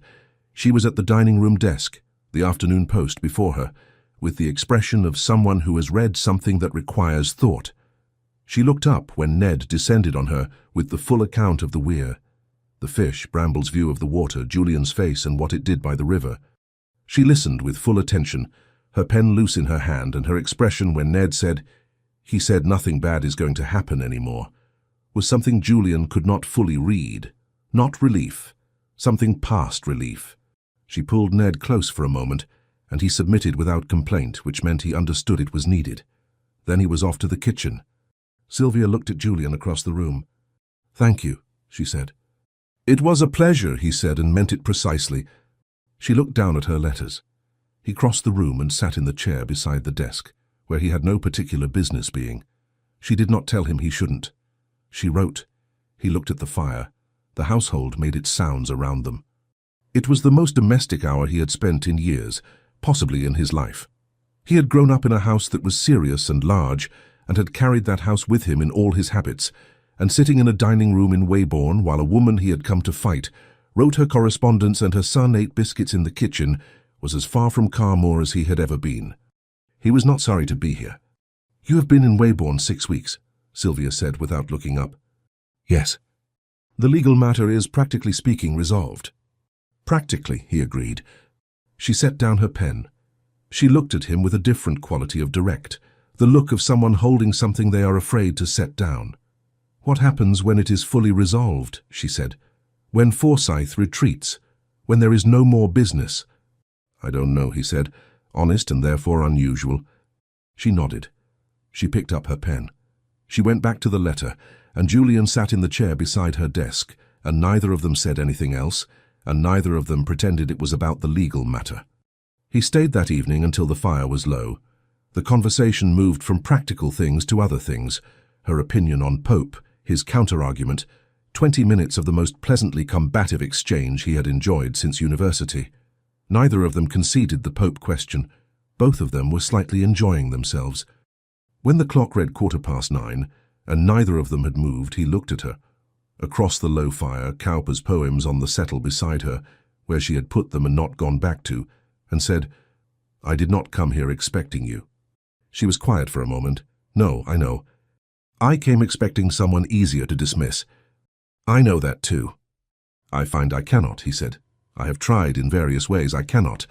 She was at the dining room desk, the afternoon post before her, with the expression of someone who has read something that requires thought. She looked up when Ned descended on her with the full account of the weir. The fish, Bramble's view of the water, Julian's face and what it did by the river. She listened with full attention, her pen loose in her hand, and her expression when Ned said, "He said nothing bad is going to happen anymore," was something Julian could not fully read. Not relief, something past relief. She pulled Ned close for a moment, and he submitted without complaint, which meant he understood it was needed. Then he was off to the kitchen. Sylvia looked at Julian across the room. "Thank you," she said. "It was a pleasure," he said, and meant it precisely. She looked down at her letters. He crossed the room and sat in the chair beside the desk, where he had no particular business being. She did not tell him he shouldn't. She wrote. He looked at the fire. The household made its sounds around them. It was the most domestic hour he had spent in years, possibly in his life. He had grown up in a house that was serious and large, and had carried that house with him in all his habits, and sitting in a dining room in Weybourne while a woman he had come to fight wrote her correspondence and her son ate biscuits in the kitchen was as far from Carmore as he had ever been. He was not sorry to be here. "You have been in Weybourne 6 weeks," Sylvia said without looking up. "Yes." "The legal matter is, practically speaking, resolved." "Practically," he agreed. She set down her pen. She looked at him with a different quality of direct, the look of someone holding something they are afraid to set down. "What happens when it is fully resolved?" she said. "When Forsyth retreats? When there is no more business?" "I don't know," he said, honest and therefore unusual. She nodded. She picked up her pen. She went back to the letter, and Julian sat in the chair beside her desk, and neither of them said anything else, and neither of them pretended it was about the legal matter. He stayed that evening until the fire was low. The conversation moved from practical things to other things, her opinion on Pope, his counter-argument, 20 minutes of the most pleasantly combative exchange he had enjoyed since university. Neither of them conceded the Pope question. Both of them were slightly enjoying themselves. When the clock read 9:15, and neither of them had moved, he looked at her. Across the low fire, Cowper's poems on the settle beside her, where she had put them and not gone back to, and said, "I did not come here expecting you." She was quiet for a moment. "No, I know. I came expecting someone easier to dismiss." "I know that too." "I find I cannot," he said. "I have tried in various ways. I cannot."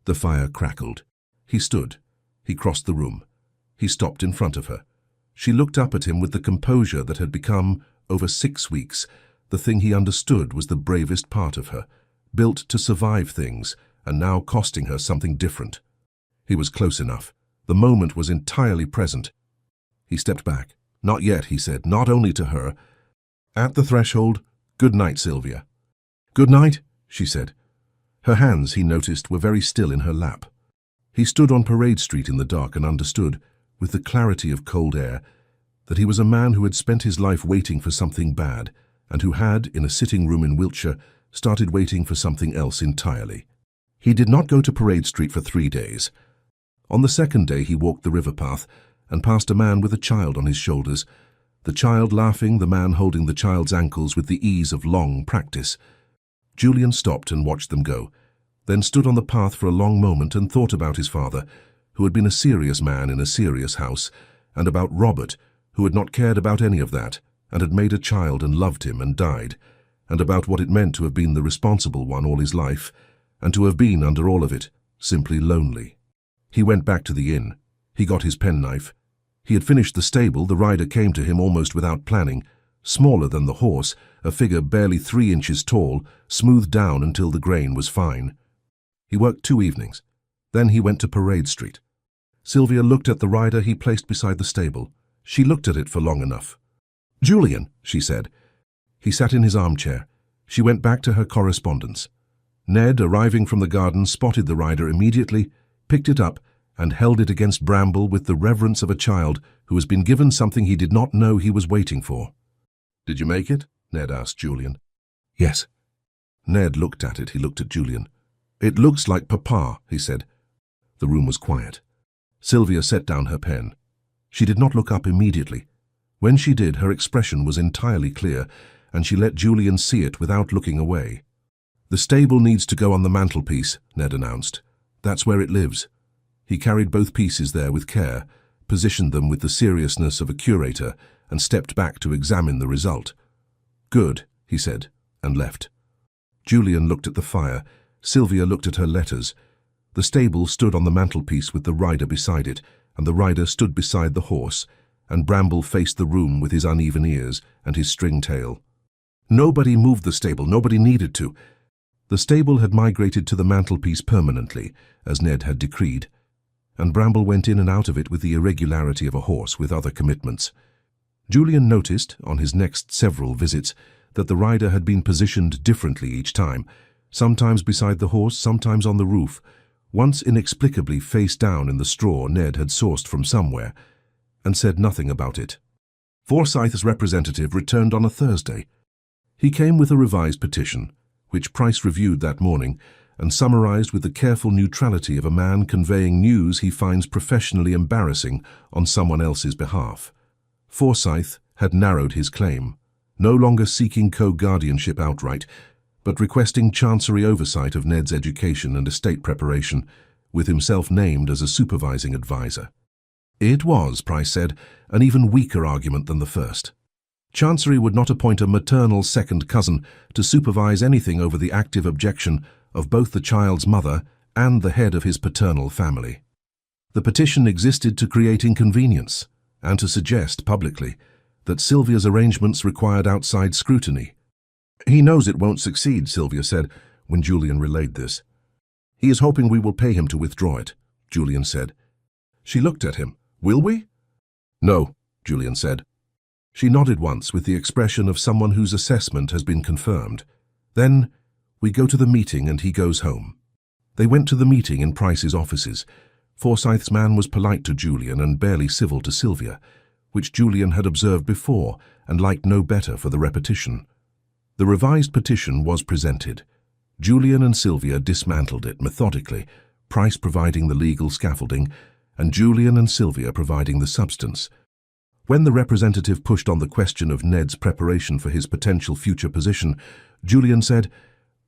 The fire crackled. He stood. He crossed the room. He stopped in front of her. She looked up at him with the composure that had become, over 6 weeks, the thing he understood was the bravest part of her, built to survive things, and now costing her something different. He was close enough. The moment was entirely present. He stepped back. "Not yet," he said, not only to her. At the threshold, "Good night, Sylvia." "Good night," she said. Her hands, he noticed, were very still in her lap. He stood on Parade Street in the dark and understood, with the clarity of cold air, that he was a man who had spent his life waiting for something bad, and who had, in a sitting room in Wiltshire, started waiting for something else entirely. He did not go to Parade Street for 3 days. On the second day he walked the river path and passed a man with a child on his shoulders, the child laughing, the man holding the child's ankles with the ease of long practice. Julian stopped and watched them go, then stood on the path for a long moment and thought about his father, who had been a serious man in a serious house, and about Robert, who had not cared about any of that, and had made a child and loved him and died, and about what it meant to have been the responsible one all his life, and to have been, under all of it, simply lonely. He went back to the inn. He got his penknife. He had finished the stable. The rider came to him almost without planning, smaller than the horse, a figure barely 3 inches tall, smoothed down until the grain was fine. He worked 2 evenings. Then he went to Parade Street. Sylvia looked at the rider he placed beside the stable. She looked at it for long enough. "Julian," she said. He sat in his armchair. She went back to her correspondence. Ned, arriving from the garden, spotted the rider immediately, picked it up, and held it against Bramble with the reverence of a child who has been given something he did not know he was waiting for. "Did you make it?" Ned asked Julian. "Yes." Ned looked at it. He looked at Julian. "It looks like Papa," he said. The room was quiet. Sylvia set down her pen. She did not look up immediately. When she did, her expression was entirely clear, and she let Julian see it without looking away. "The stable needs to go on the mantelpiece," Ned announced. "That's where it lives." He carried both pieces there with care, positioned them with the seriousness of a curator, and stepped back to examine the result. "Good," he said, and left. Julian looked at the fire. Sylvia looked at her letters. The stable stood on the mantelpiece with the rider beside it, and the rider stood beside the horse, and Bramble faced the room with his uneven ears and his string tail. Nobody moved the stable. Nobody needed to. The stable had migrated to the mantelpiece permanently, as Ned had decreed, and Bramble went in and out of it with the irregularity of a horse with other commitments. Julian noticed, on his next several visits, that the rider had been positioned differently each time, sometimes beside the horse, sometimes on the roof, once inexplicably face down in the straw Ned had sourced from somewhere, and said nothing about it. Forsyth's representative returned on a Thursday. He came with a revised petition, which Price reviewed that morning and summarized with the careful neutrality of a man conveying news he finds professionally embarrassing on someone else's behalf. Forsyth had narrowed his claim, no longer seeking co-guardianship outright, but requesting chancery oversight of Ned's education and estate preparation, with himself named as a supervising advisor. It was, Price said, an even weaker argument than the first. Chancery would not appoint a maternal second cousin to supervise anything over the active objection of both the child's mother and the head of his paternal family. The petition existed to create inconvenience and to suggest publicly that Sylvia's arrangements required outside scrutiny. "He knows it won't succeed," Sylvia said when Julian relayed this. "He is hoping we will pay him to withdraw it," Julian said. She looked at him. "Will we?" "No," Julian said. She nodded once with the expression of someone whose assessment has been confirmed. Then, "We go to the meeting and he goes home." They went to the meeting in Price's offices. Forsyth's man was polite to Julian and barely civil to Sylvia, which Julian had observed before and liked no better for the repetition. The revised petition was presented. Julian and Sylvia dismantled it methodically, Price providing the legal scaffolding, and Julian and Sylvia providing the substance. When the representative pushed on the question of Ned's preparation for his potential future position, Julian said,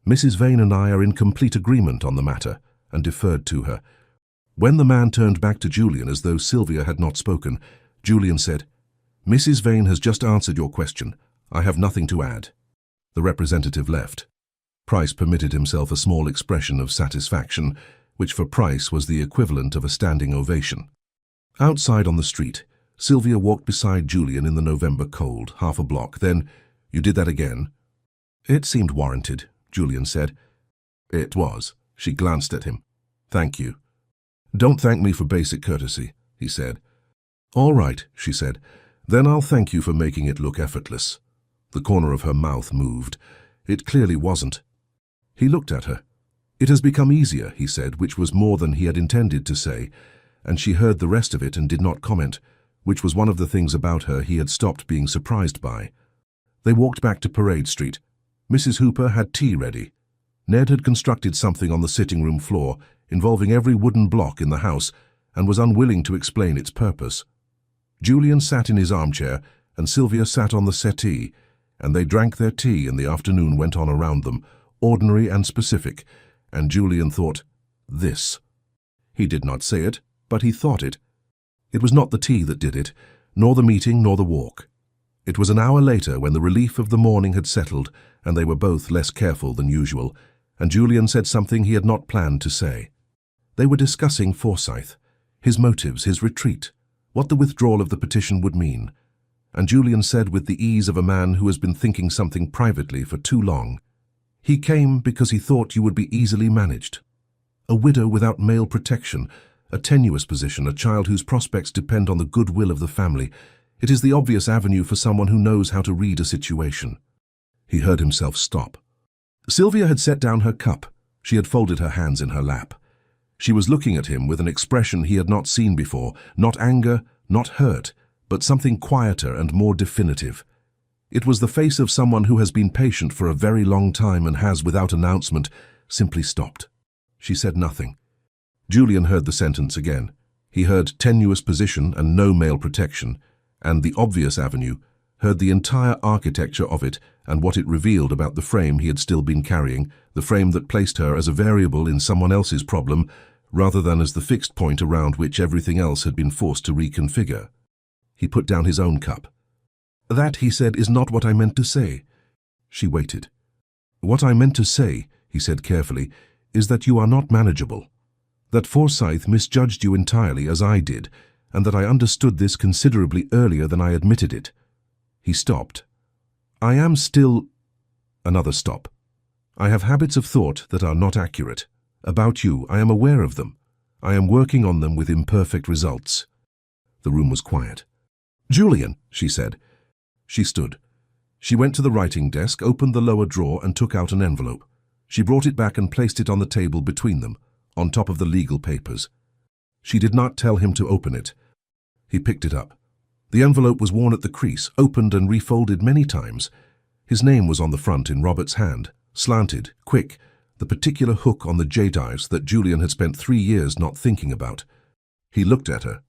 "Mrs. Vane and I are in complete agreement on the matter," and deferred to her. When the man turned back to Julian as though Sylvia had not spoken, Julian said, "Mrs. Vane has just answered your question. I have nothing to add." The representative left. Price permitted himself a small expression of satisfaction, which for Price was the equivalent of a standing ovation. Outside on the street, Sylvia walked beside Julian in the November cold, half a block. Then, "You did that again?" "It seemed warranted," Julian said. "It was." She glanced at him. "Thank you." "Don't thank me for basic courtesy," he said. "All right," she said. "Then I'll thank you for making it look effortless." The corner of her mouth moved. It clearly wasn't. He looked at her. "It has become easier," he said, which was more than he had intended to say, and she heard the rest of it and did not comment, which was one of the things about her he had stopped being surprised by. They walked back to Parade Street. Mrs. Hooper had tea ready. Ned had constructed something on the sitting room floor, involving every wooden block in the house, and was unwilling to explain its purpose. Julian sat in his armchair, and Sylvia sat on the settee, and they drank their tea, and the afternoon went on around them, ordinary and specific, and Julian thought, "This." He did not say it, but he thought it. It was not the tea that did it, nor the meeting nor the walk. It was an hour later when the relief of the morning had settled, and they were both less careful than usual, and Julian said something he had not planned to say. They were discussing Forsyth, his motives, his retreat, what the withdrawal of the petition would mean, and Julian said with the ease of a man who has been thinking something privately for too long, "He came because he thought you would be easily managed. A widow without male protection, a tenuous position, a child whose prospects depend on the goodwill of the family. It is the obvious avenue for someone who knows how to read a situation." He heard himself stop. Sylvia had set down her cup. She had folded her hands in her lap. She was looking at him with an expression he had not seen before, not anger, not hurt, but something quieter and more definitive. It was the face of someone who has been patient for a very long time and has, without announcement, simply stopped. She said nothing. Julian heard the sentence again. He heard tenuous position and no male protection, and the obvious avenue, heard the entire architecture of it and what it revealed about the frame he had still been carrying, the frame that placed her as a variable in someone else's problem, rather than as the fixed point around which everything else had been forced to reconfigure. He put down his own cup. "That," he said, "is not what I meant to say." She waited. "What I meant to say," he said carefully, "is that you are not manageable. That Forsyth misjudged you entirely, as I did, and that I understood this considerably earlier than I admitted it." He stopped. "I am still—" Another stop. "I have habits of thought that are not accurate. About you, I am aware of them. I am working on them with imperfect results." The room was quiet. "Julian," she said, She stood. She went to the writing desk, opened the lower drawer and took out an envelope. She brought it back and placed it on the table between them, on top of the legal papers. She did not tell him to open it. He picked it up. The envelope was worn at the crease, opened and refolded many times. His name was on the front in Robert's hand, slanted, quick, the particular hook on the Jedives that Julian had spent 3 years not thinking about. He looked at her.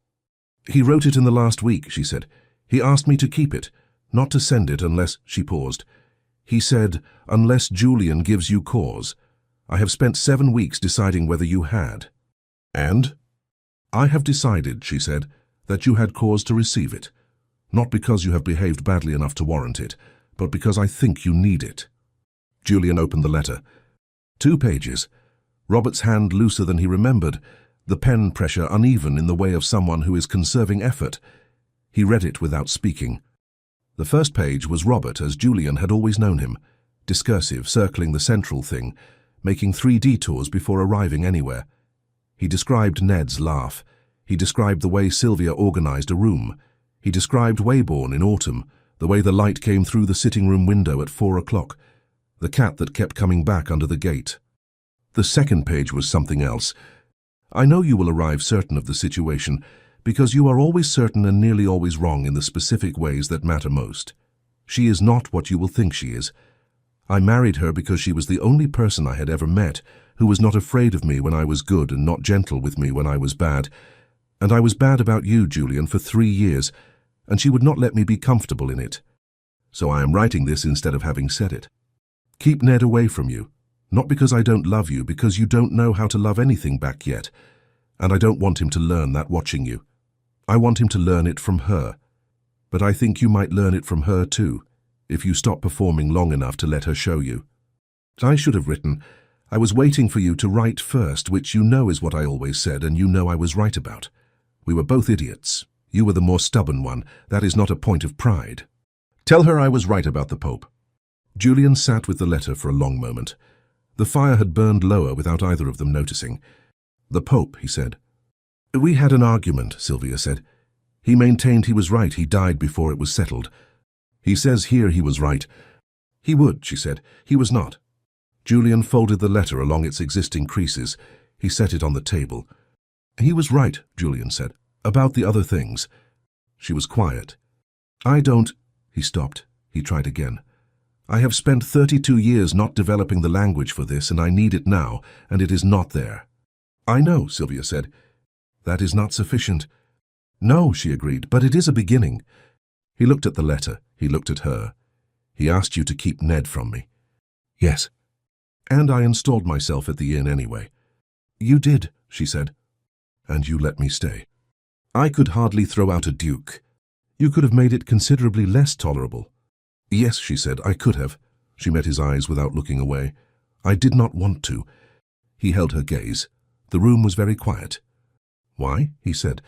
"He wrote it in the last week," she said. "He asked me to keep it, not to send it unless—" She paused. "He said, unless Julian gives you cause. I have spent 7 weeks deciding whether you had." "And?" "I have decided," she said, "that you had cause to receive it. Not because you have behaved badly enough to warrant it, but because I think you need it." Julian opened the letter. 2 pages. Robert's hand looser than he remembered, the pen pressure uneven in the way of someone who is conserving effort. He read it without speaking. The first page was Robert as Julian had always known him, discursive, circling the central thing, making 3 detours before arriving anywhere. He described Ned's laugh. He described the way Sylvia organized a room. He described Waybourne in autumn, the way the light came through the sitting room window at 4 o'clock, the cat that kept coming back under the gate. The second page was something else. "I know you will arrive certain of the situation, because you are always certain and nearly always wrong in the specific ways that matter most. She is not what you will think she is. I married her because she was the only person I had ever met who was not afraid of me when I was good and not gentle with me when I was bad. And I was bad about you, Julian, for 3 years, and she would not let me be comfortable in it. So I am writing this instead of having said it. Keep Ned away from you, not because I don't love you, because you don't know how to love anything back yet, and I don't want him to learn that watching you. I want him to learn it from her, but I think you might learn it from her too, if you stop performing long enough to let her show you. I should have written, I was waiting for you to write first, which you know is what I always said, and you know I was right about. We were both idiots. You were the more stubborn one. That is not a point of pride. Tell her I was right about the Pope." Julian sat with the letter for a long moment. The fire had burned lower without either of them noticing. "The Pope," he said. "We had an argument," Sylvia said. "He maintained he was right. He died before it was settled. He says here he was right." "He would," she said. "He was not." Julian folded the letter along its existing creases. He set it on the table. "He was right," Julian said, "about the other things." She was quiet. "I don't—" He stopped. He tried again. "I have spent 32 years not developing the language for this, and I need it now, and it is not there." "I know," Sylvia said. "That is not sufficient." "No," she agreed, "but it is a beginning." He looked at the letter. He looked at her. "He asked you to keep Ned from me." "Yes." "And I installed myself at the inn anyway." "You did," she said. "And you let me stay." "I could hardly throw out a duke. You could have made it considerably less tolerable." "Yes," she said, "I could have." She met his eyes without looking away. "I did not want to." He held her gaze. The room was very quiet. "Why?" he said.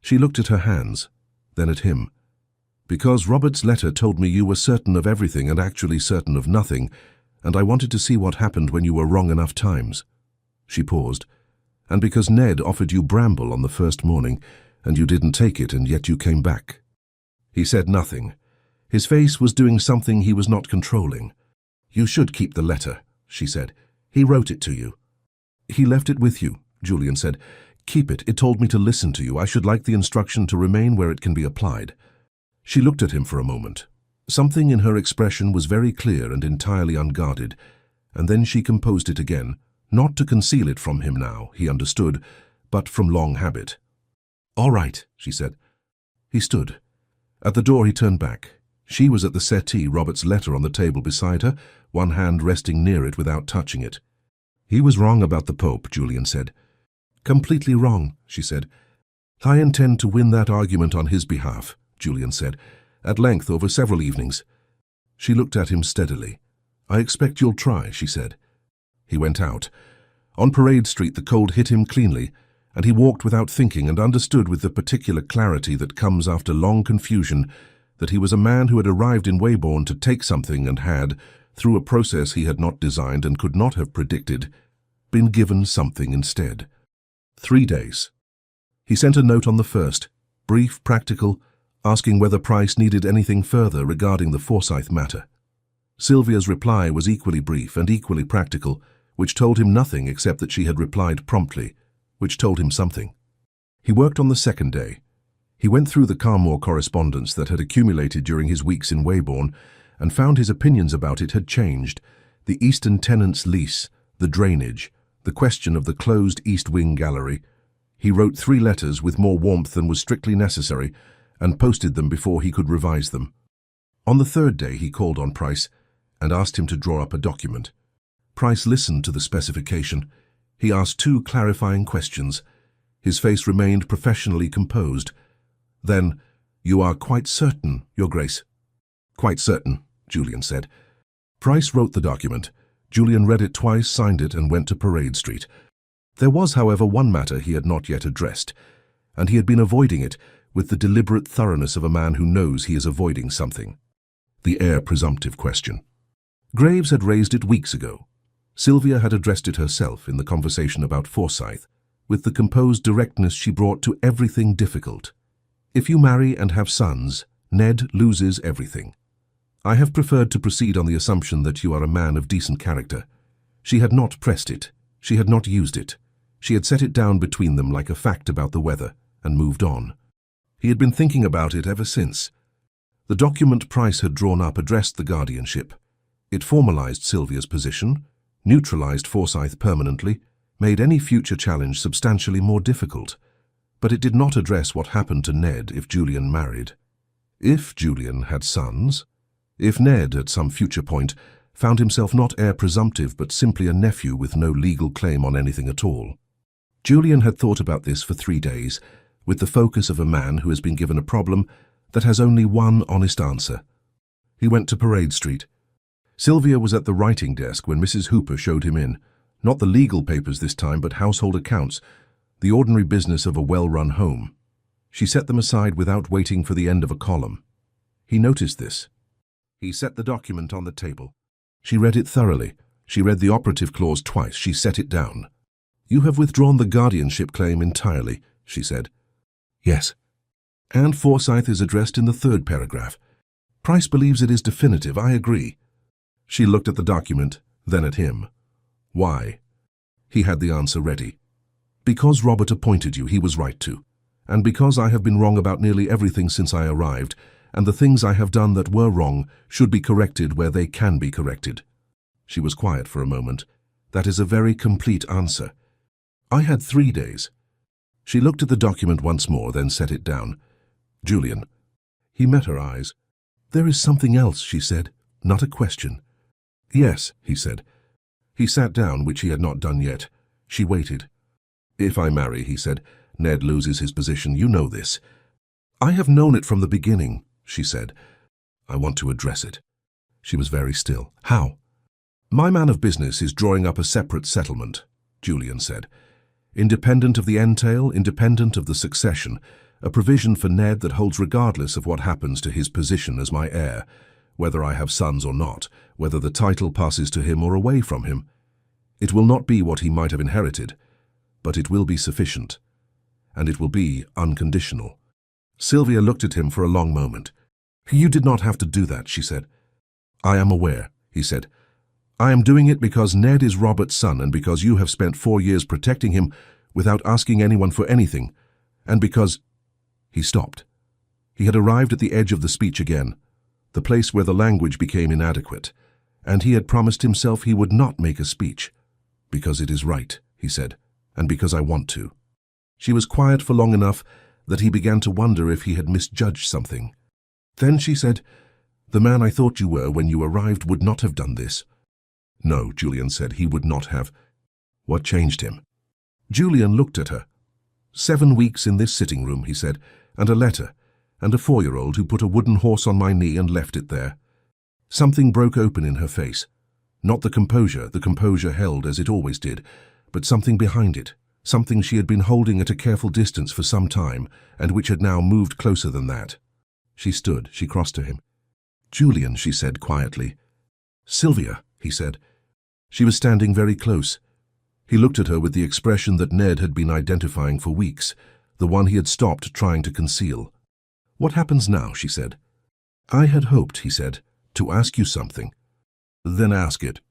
She looked at her hands, then at him. "Because Robert's letter told me you were certain of everything and actually certain of nothing, and I wanted to see what happened when you were wrong enough times." She paused. "And because Ned offered you bramble on the first morning, and you didn't take it, and yet you came back." He said nothing. His face was doing something he was not controlling. "You should keep the letter," she said. "He wrote it to you." "He left it with you," Julian said. "Keep it. It told me to listen to you. I should like the instruction to remain where it can be applied." She looked at him for a moment. Something in her expression was very clear and entirely unguarded, and then she composed it again, not to conceal it from him now, he understood, but from long habit. "All right," she said. He stood. At the door he turned back. She was at the settee, Robert's letter on the table beside her, one hand resting near it without touching it. "He was wrong about the Pope," Julian said. "Completely wrong," she said. "I intend to win that argument on his behalf," Julian said, at length over several evenings. She looked at him steadily. "I expect you'll try," she said. He went out. On Parade Street the cold hit him cleanly, and he walked without thinking and understood with the particular clarity that comes after long confusion that he was a man who had arrived in Waybourne to take something and had, through a process he had not designed and could not have predicted, been given something instead. 3 days. He sent a note on the first, brief, practical, asking whether Price needed anything further regarding the Forsyth matter. Sylvia's reply was equally brief and equally practical, which told him nothing except that she had replied promptly, which told him something. He worked on the second day. He went through the Carmore correspondence that had accumulated during his weeks in Weybourne and found his opinions about it had changed. The Eastern tenants' lease, the drainage, the question of the closed East Wing gallery. He wrote 3 letters with more warmth than was strictly necessary and posted them before he could revise them. On the 3rd day he called on Price and asked him to draw up a document. Price listened to the specification. He asked 2 clarifying questions. His face remained professionally composed. Then, "You are quite certain, Your Grace?" "Quite certain," Julian said. Price wrote the document. Julian read it twice, signed it, and went to Parade Street. There was, however, one matter he had not yet addressed, and he had been avoiding it with the deliberate thoroughness of a man who knows he is avoiding something. The heir presumptive question. Graves had raised it weeks ago. Sylvia had addressed it herself in the conversation about Forsyth, with the composed directness she brought to everything difficult. If you marry and have sons, Ned loses everything. I have preferred to proceed on the assumption that you are a man of decent character. She had not pressed it. She had not used it. She had set it down between them like a fact about the weather and moved on. He had been thinking about it ever since. The document Price had drawn up addressed the guardianship. It formalized Sylvia's position, neutralized Forsyth permanently, made any future challenge substantially more difficult. But it did not address what happened to Ned if Julian married. If Julian had sons, if Ned at some future point found himself not heir presumptive but simply a nephew with no legal claim on anything at all. Julian had thought about this for 3 days, with the focus of a man who has been given a problem that has only one honest answer. He went to Parade Street. Sylvia was at the writing desk when Mrs. Hooper showed him in. Not the legal papers this time, but household accounts, the ordinary business of a well-run home. She set them aside without waiting for the end of a column. He noticed this. He set the document on the table. She read it thoroughly. She read the operative clause twice. She set it down. "You have withdrawn the guardianship claim entirely," she said. "Yes." "And Forsyth is addressed in the 3rd paragraph. Price believes it is definitive. I agree." She looked at the document, then at him. "Why?" He had the answer ready. "Because Robert appointed you, he was right to. And because I have been wrong about nearly everything since I arrived, and the things I have done that were wrong should be corrected where they can be corrected." She was quiet for a moment. "That is a very complete answer. I had 3 days." She looked at the document once more, then set it down. "Julian." He met her eyes. "There is something else," she said, "not a question." "Yes," he said. He sat down, which he had not done yet. She waited. "If I marry," he said, "Ned loses his position. You know this." "I have known it from the beginning," she said. "I want to address it." She was very still. "How?" "My man of business is drawing up a separate settlement," Julian said. "Independent of the entail, independent of the succession, a provision for Ned that holds regardless of what happens to his position as my heir, whether I have sons or not, whether the title passes to him or away from him. It will not be what he might have inherited, but it will be sufficient, and it will be unconditional." Sylvia looked at him for a long moment. "You did not have to do that," she said. "I am aware," he said. "I am doing it because Ned is Robert's son and because you have spent 4 years protecting him without asking anyone for anything, and because—" He stopped. He had arrived at the edge of the speech again, the place where the language became inadequate, and he had promised himself he would not make a speech. "Because it is right," he said, "and because I want to." She was quiet for long enough that he began to wonder if he had misjudged something. Then she said, "The man I thought you were when you arrived would not have done this." "No," Julian said, "he would not have." "What changed him?" Julian looked at her. 7 weeks in this sitting room," he said, "and a letter, and a 4-year-old who put a wooden horse on my knee and left it there." Something broke open in her face. Not the composure held as it always did, but something behind it, something she had been holding at a careful distance for some time, and which had now moved closer than that. She stood, she crossed to him. "Julian," she said quietly. "Sylvia," he said. She was standing very close. He looked at her with the expression that Ned had been identifying for weeks, the one he had stopped trying to conceal. "What happens now?" she said. "I had hoped," he said, "to ask you something." "Then ask it."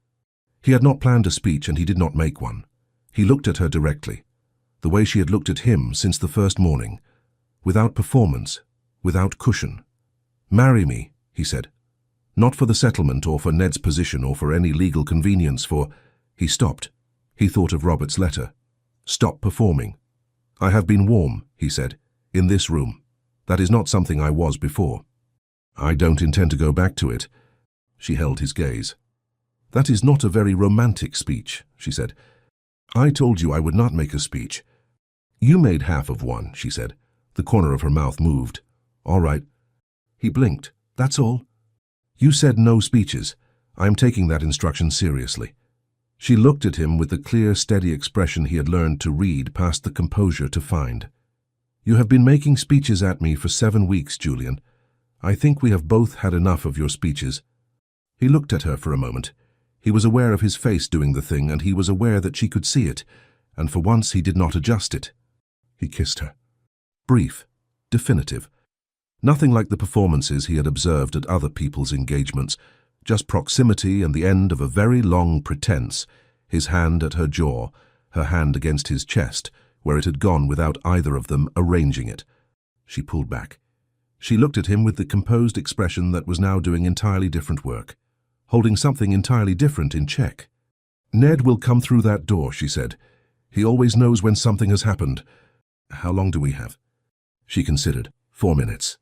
He had not planned a speech and he did not make one. He looked at her directly, the way she had looked at him since the first morning, without performance, without cushion. "Marry me," he said. "Not for the settlement or for Ned's position or for any legal convenience, for—" He stopped. He thought of Robert's letter. "Stop performing." "I have been warm," he said, "in this room. That is not something I was before. I don't intend to go back to it." She held his gaze. "That is not a very romantic speech," she said. "I told you I would not make a speech." "You made half of one," she said. The corner of her mouth moved. "All right." He blinked. "That's all." "You said no speeches. I am taking that instruction seriously." She looked at him with the clear, steady expression he had learned to read past the composure to find. "You have been making speeches at me for 7 weeks, Julian. I think we have both had enough of your speeches." He looked at her for a moment. He was aware of his face doing the thing, and he was aware that she could see it, and for once he did not adjust it. He kissed her. Brief, definitive. Nothing like the performances he had observed at other people's engagements, just proximity and the end of a very long pretense, his hand at her jaw, her hand against his chest, where it had gone without either of them arranging it. She pulled back. She looked at him with the composed expression that was now doing entirely different work, holding something entirely different in check. "Ned will come through that door," she said. "He always knows when something has happened. How long do we have?" She considered. 4 minutes.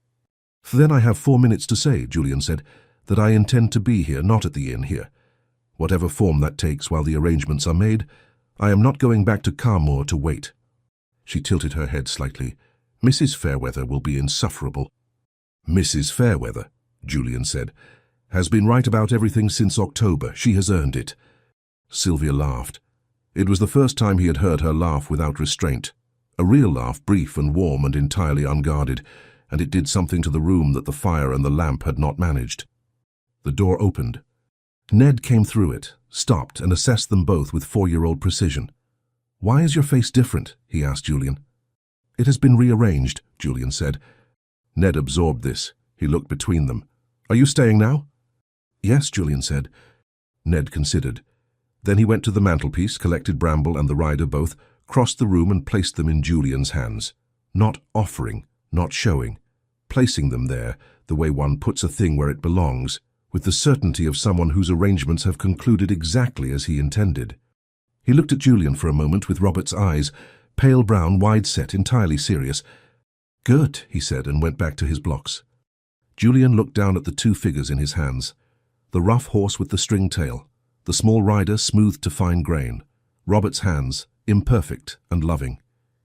"Then I have 4 minutes to say," Julian said, "that I intend to be here, not at the inn here. Whatever form that takes while the arrangements are made, I am not going back to Carmore to wait." She tilted her head slightly. "Mrs. Fairweather will be insufferable." "Mrs. Fairweather," Julian said, "has been right about everything since October. She has earned it." Sylvia laughed. It was the first time he had heard her laugh without restraint. A real laugh, brief and warm and entirely unguarded, and it did something to the room that the fire and the lamp had not managed. The door opened. Ned came through it, stopped, and assessed them both with 4-year-old precision. "Why is your face different?" he asked Julian. "It has been rearranged," Julian said. Ned absorbed this. He looked between them. "Are you staying now?" "Yes," Julian said. Ned considered. Then he went to the mantelpiece, collected Bramble and the rider both, crossed the room and placed them in Julian's hands. Not offering, not showing. Placing them there, the way one puts a thing where it belongs, with the certainty of someone whose arrangements have concluded exactly as he intended. He looked at Julian for a moment with Robert's eyes, pale brown, wide-set, entirely serious. "Good," he said, and went back to his blocks. Julian looked down at the 2 figures in his hands. The rough horse with the string tail, the small rider smoothed to fine grain. Robert's hands, imperfect and loving.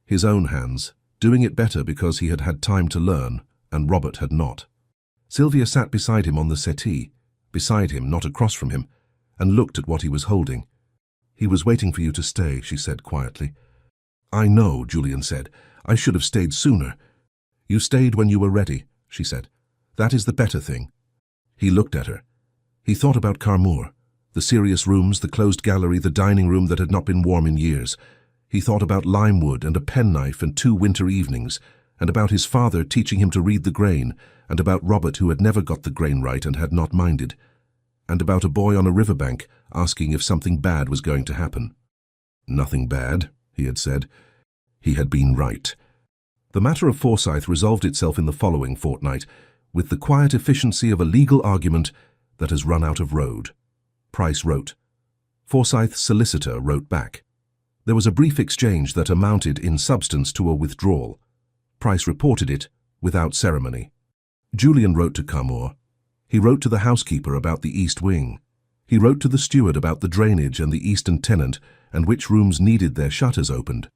His own hands, doing it better because he had had time to learn, and Robert had not. Sylvia sat beside him on the settee, beside him, not across from him, and looked at what he was holding. "He was waiting for you to stay," she said quietly. "I know," Julian said. "I should have stayed sooner." "You stayed when you were ready," she said. "That is the better thing." He looked at her. He thought about Carmore, the serious rooms, the closed gallery, the dining room that had not been warm in years. He thought about limewood and a penknife and 2 winter evenings, and about his father teaching him to read the grain, and about Robert who had never got the grain right and had not minded, and about a boy on a riverbank asking if something bad was going to happen. "Nothing bad," he had said. He had been right. The matter of Forsyth resolved itself in the following fortnight, with the quiet efficiency of a legal argument that has run out of road. Price wrote. Forsyth's solicitor wrote back. There was a brief exchange that amounted in substance to a withdrawal. Price reported it without ceremony. Julian wrote to Carmore. He wrote to the housekeeper about the east wing. He wrote to the steward about the drainage and the eastern tenant and which rooms needed their shutters opened.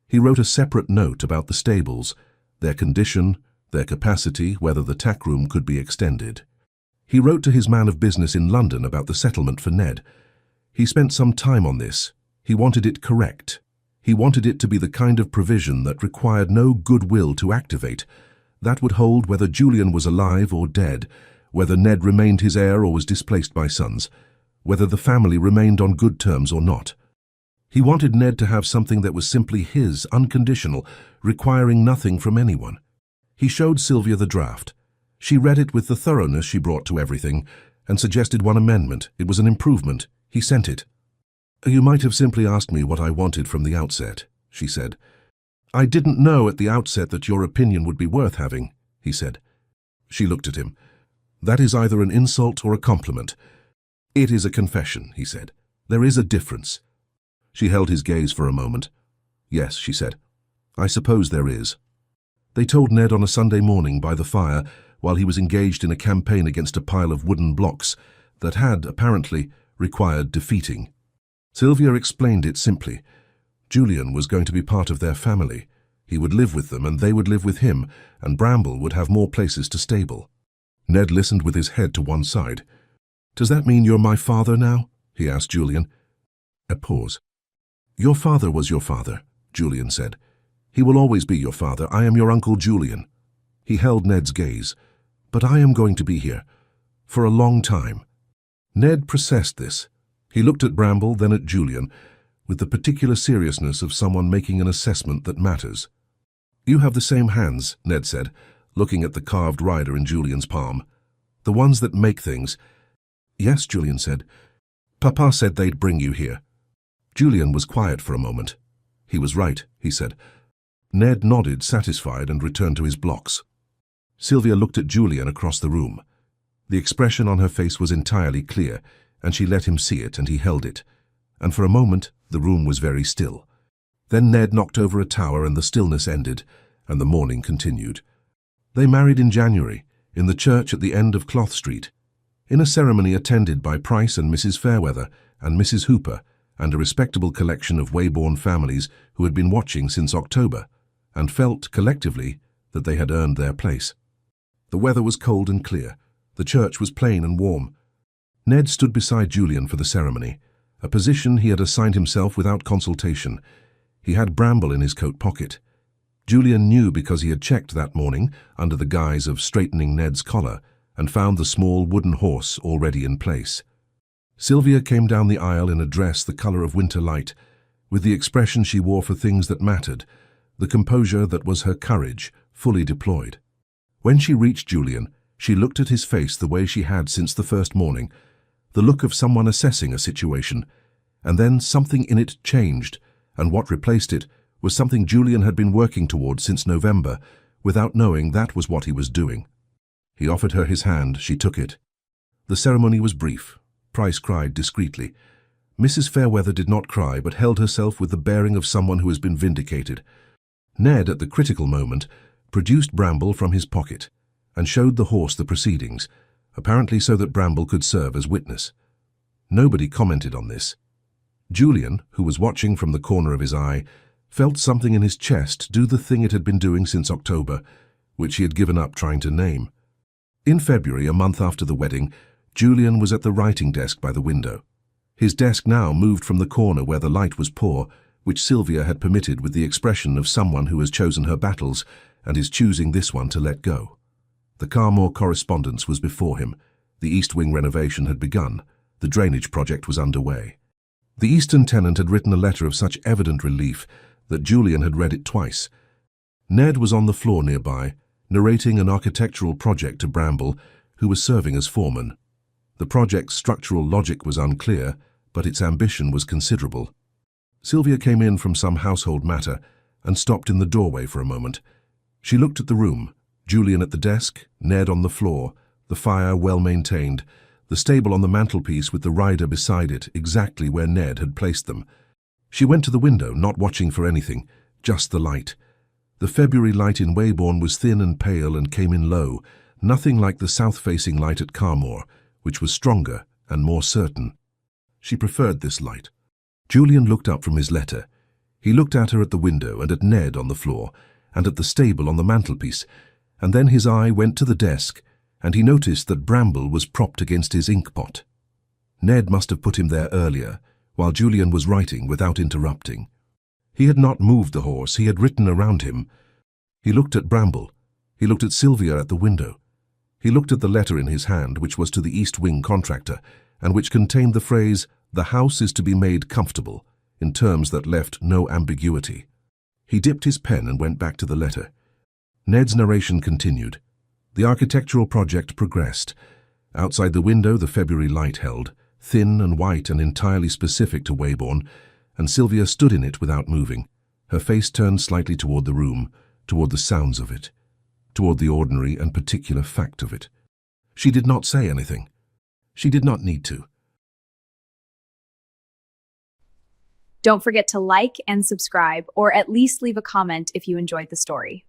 He wrote a separate note about the stables, their condition, their capacity, whether the tack room could be extended. He wrote to his man of business in London about the settlement for Ned. He spent some time on this. He wanted it correct. He wanted it to be the kind of provision that required no goodwill to activate. That would hold whether Julian was alive or dead, whether Ned remained his heir or was displaced by sons, whether the family remained on good terms or not. He wanted Ned to have something that was simply his, unconditional, requiring nothing from anyone. He showed Sylvia the draft. She read it with the thoroughness she brought to everything and suggested one amendment. It was an improvement. He sent it. "You might have simply asked me what I wanted from the outset," she said. "I didn't know at the outset that your opinion would be worth having," he said. She looked at him. "That is either an insult or a compliment." "It is a confession," he said. "There is a difference." She held his gaze for a moment. "Yes," she said. "I suppose there is." They told Ned on a Sunday morning by the fire while he was engaged in a campaign against a pile of wooden blocks that had, apparently, required defeating. Sylvia explained it simply. Julian was going to be part of their family. He would live with them and they would live with him, and Bramble would have more places to stable. Ned listened with his head to one side. "Does that mean you're my father now?" he asked Julian. A pause. "Your father was your father," Julian said. "He will always be your father. I am your Uncle Julian." He held Ned's gaze. "But I am going to be here. For a long time." Ned processed this. He looked at Bramble, then at Julian, with the particular seriousness of someone making an assessment that matters. "You have the same hands," Ned said, looking at the carved rider in Julian's palm. "The ones that make things." "Yes," Julian said. "Papa said they'd bring you here." Julian was quiet for a moment. "He was right," he said. Ned nodded, satisfied, and returned to his blocks. Sylvia looked at Julian across the room. The expression on her face was entirely clear, and she let him see it, and he held it. And for a moment, the room was very still. Then Ned knocked over a tower, and the stillness ended, and the morning continued. They married in January, in the church at the end of Cloth Street, in a ceremony attended by Price and Mrs. Fairweather and Mrs. Hooper, and a respectable collection of Weybourne families who had been watching since October, and felt, collectively, that they had earned their place. The weather was cold and clear. The church was plain and warm. Ned stood beside Julian for the ceremony, a position he had assigned himself without consultation. He had Bramble in his coat pocket. Julian knew because he had checked that morning, under the guise of straightening Ned's collar, and found the small wooden horse already in place. Sylvia came down the aisle in a dress the colour of winter light, with the expression she wore for things that mattered, the composure that was her courage, fully deployed. When she reached Julian, she looked at his face the way she had since the first morning, the look of someone assessing a situation, and then something in it changed, and what replaced it was something Julian had been working towards since November, without knowing that was what he was doing. He offered her his hand. She took it. The ceremony was brief. Price cried discreetly. Mrs. Fairweather did not cry, but held herself with the bearing of someone who has been vindicated. Ned, at the critical moment, produced Bramble from his pocket and showed the horse the proceedings, apparently so that Bramble could serve as witness. Nobody commented on this. Julian, who was watching from the corner of his eye, felt something in his chest do the thing it had been doing since October, which he had given up trying to name. In February, a month after the wedding, Julian was at the writing desk by the window. His desk now moved from the corner where the light was poor, which Sylvia had permitted with the expression of someone who has chosen her battles and is choosing this one to let go. The Carmore correspondence was before him. The East Wing renovation had begun. The drainage project was underway. The eastern tenant had written a letter of such evident relief that Julian had read it twice. Ned was on the floor nearby, narrating an architectural project to Bramble, who was serving as foreman. The project's structural logic was unclear, but its ambition was considerable. Sylvia came in from some household matter and stopped in the doorway for a moment. She looked at the room, Julian at the desk, Ned on the floor, the fire well maintained, the stable on the mantelpiece with the rider beside it, exactly where Ned had placed them. She went to the window, not watching for anything, just the light. The February light in Weybourne was thin and pale and came in low, nothing like the south-facing light at Carmore, which was stronger and more certain. She preferred this light. Julian looked up from his letter. He looked at her at the window and at Ned on the floor and at the stable on the mantelpiece, and then his eye went to the desk, and he noticed that Bramble was propped against his inkpot. Ned must have put him there earlier, while Julian was writing without interrupting. He had not moved the horse, he had written around him. He looked at Bramble. He looked at Sylvia at the window. He looked at the letter in his hand, which was to the East Wing contractor, and which contained the phrase, "The house is to be made comfortable," in terms that left no ambiguity. He dipped his pen and went back to the letter. Ned's narration continued. The architectural project progressed. Outside the window, the February light held, thin and white and entirely specific to Waybourne, and Sylvia stood in it without moving, her face turned slightly toward the room, toward the sounds of it, toward the ordinary and particular fact of it. She did not say anything. She did not need to. Don't forget to like and subscribe, or at least leave a comment if you enjoyed the story.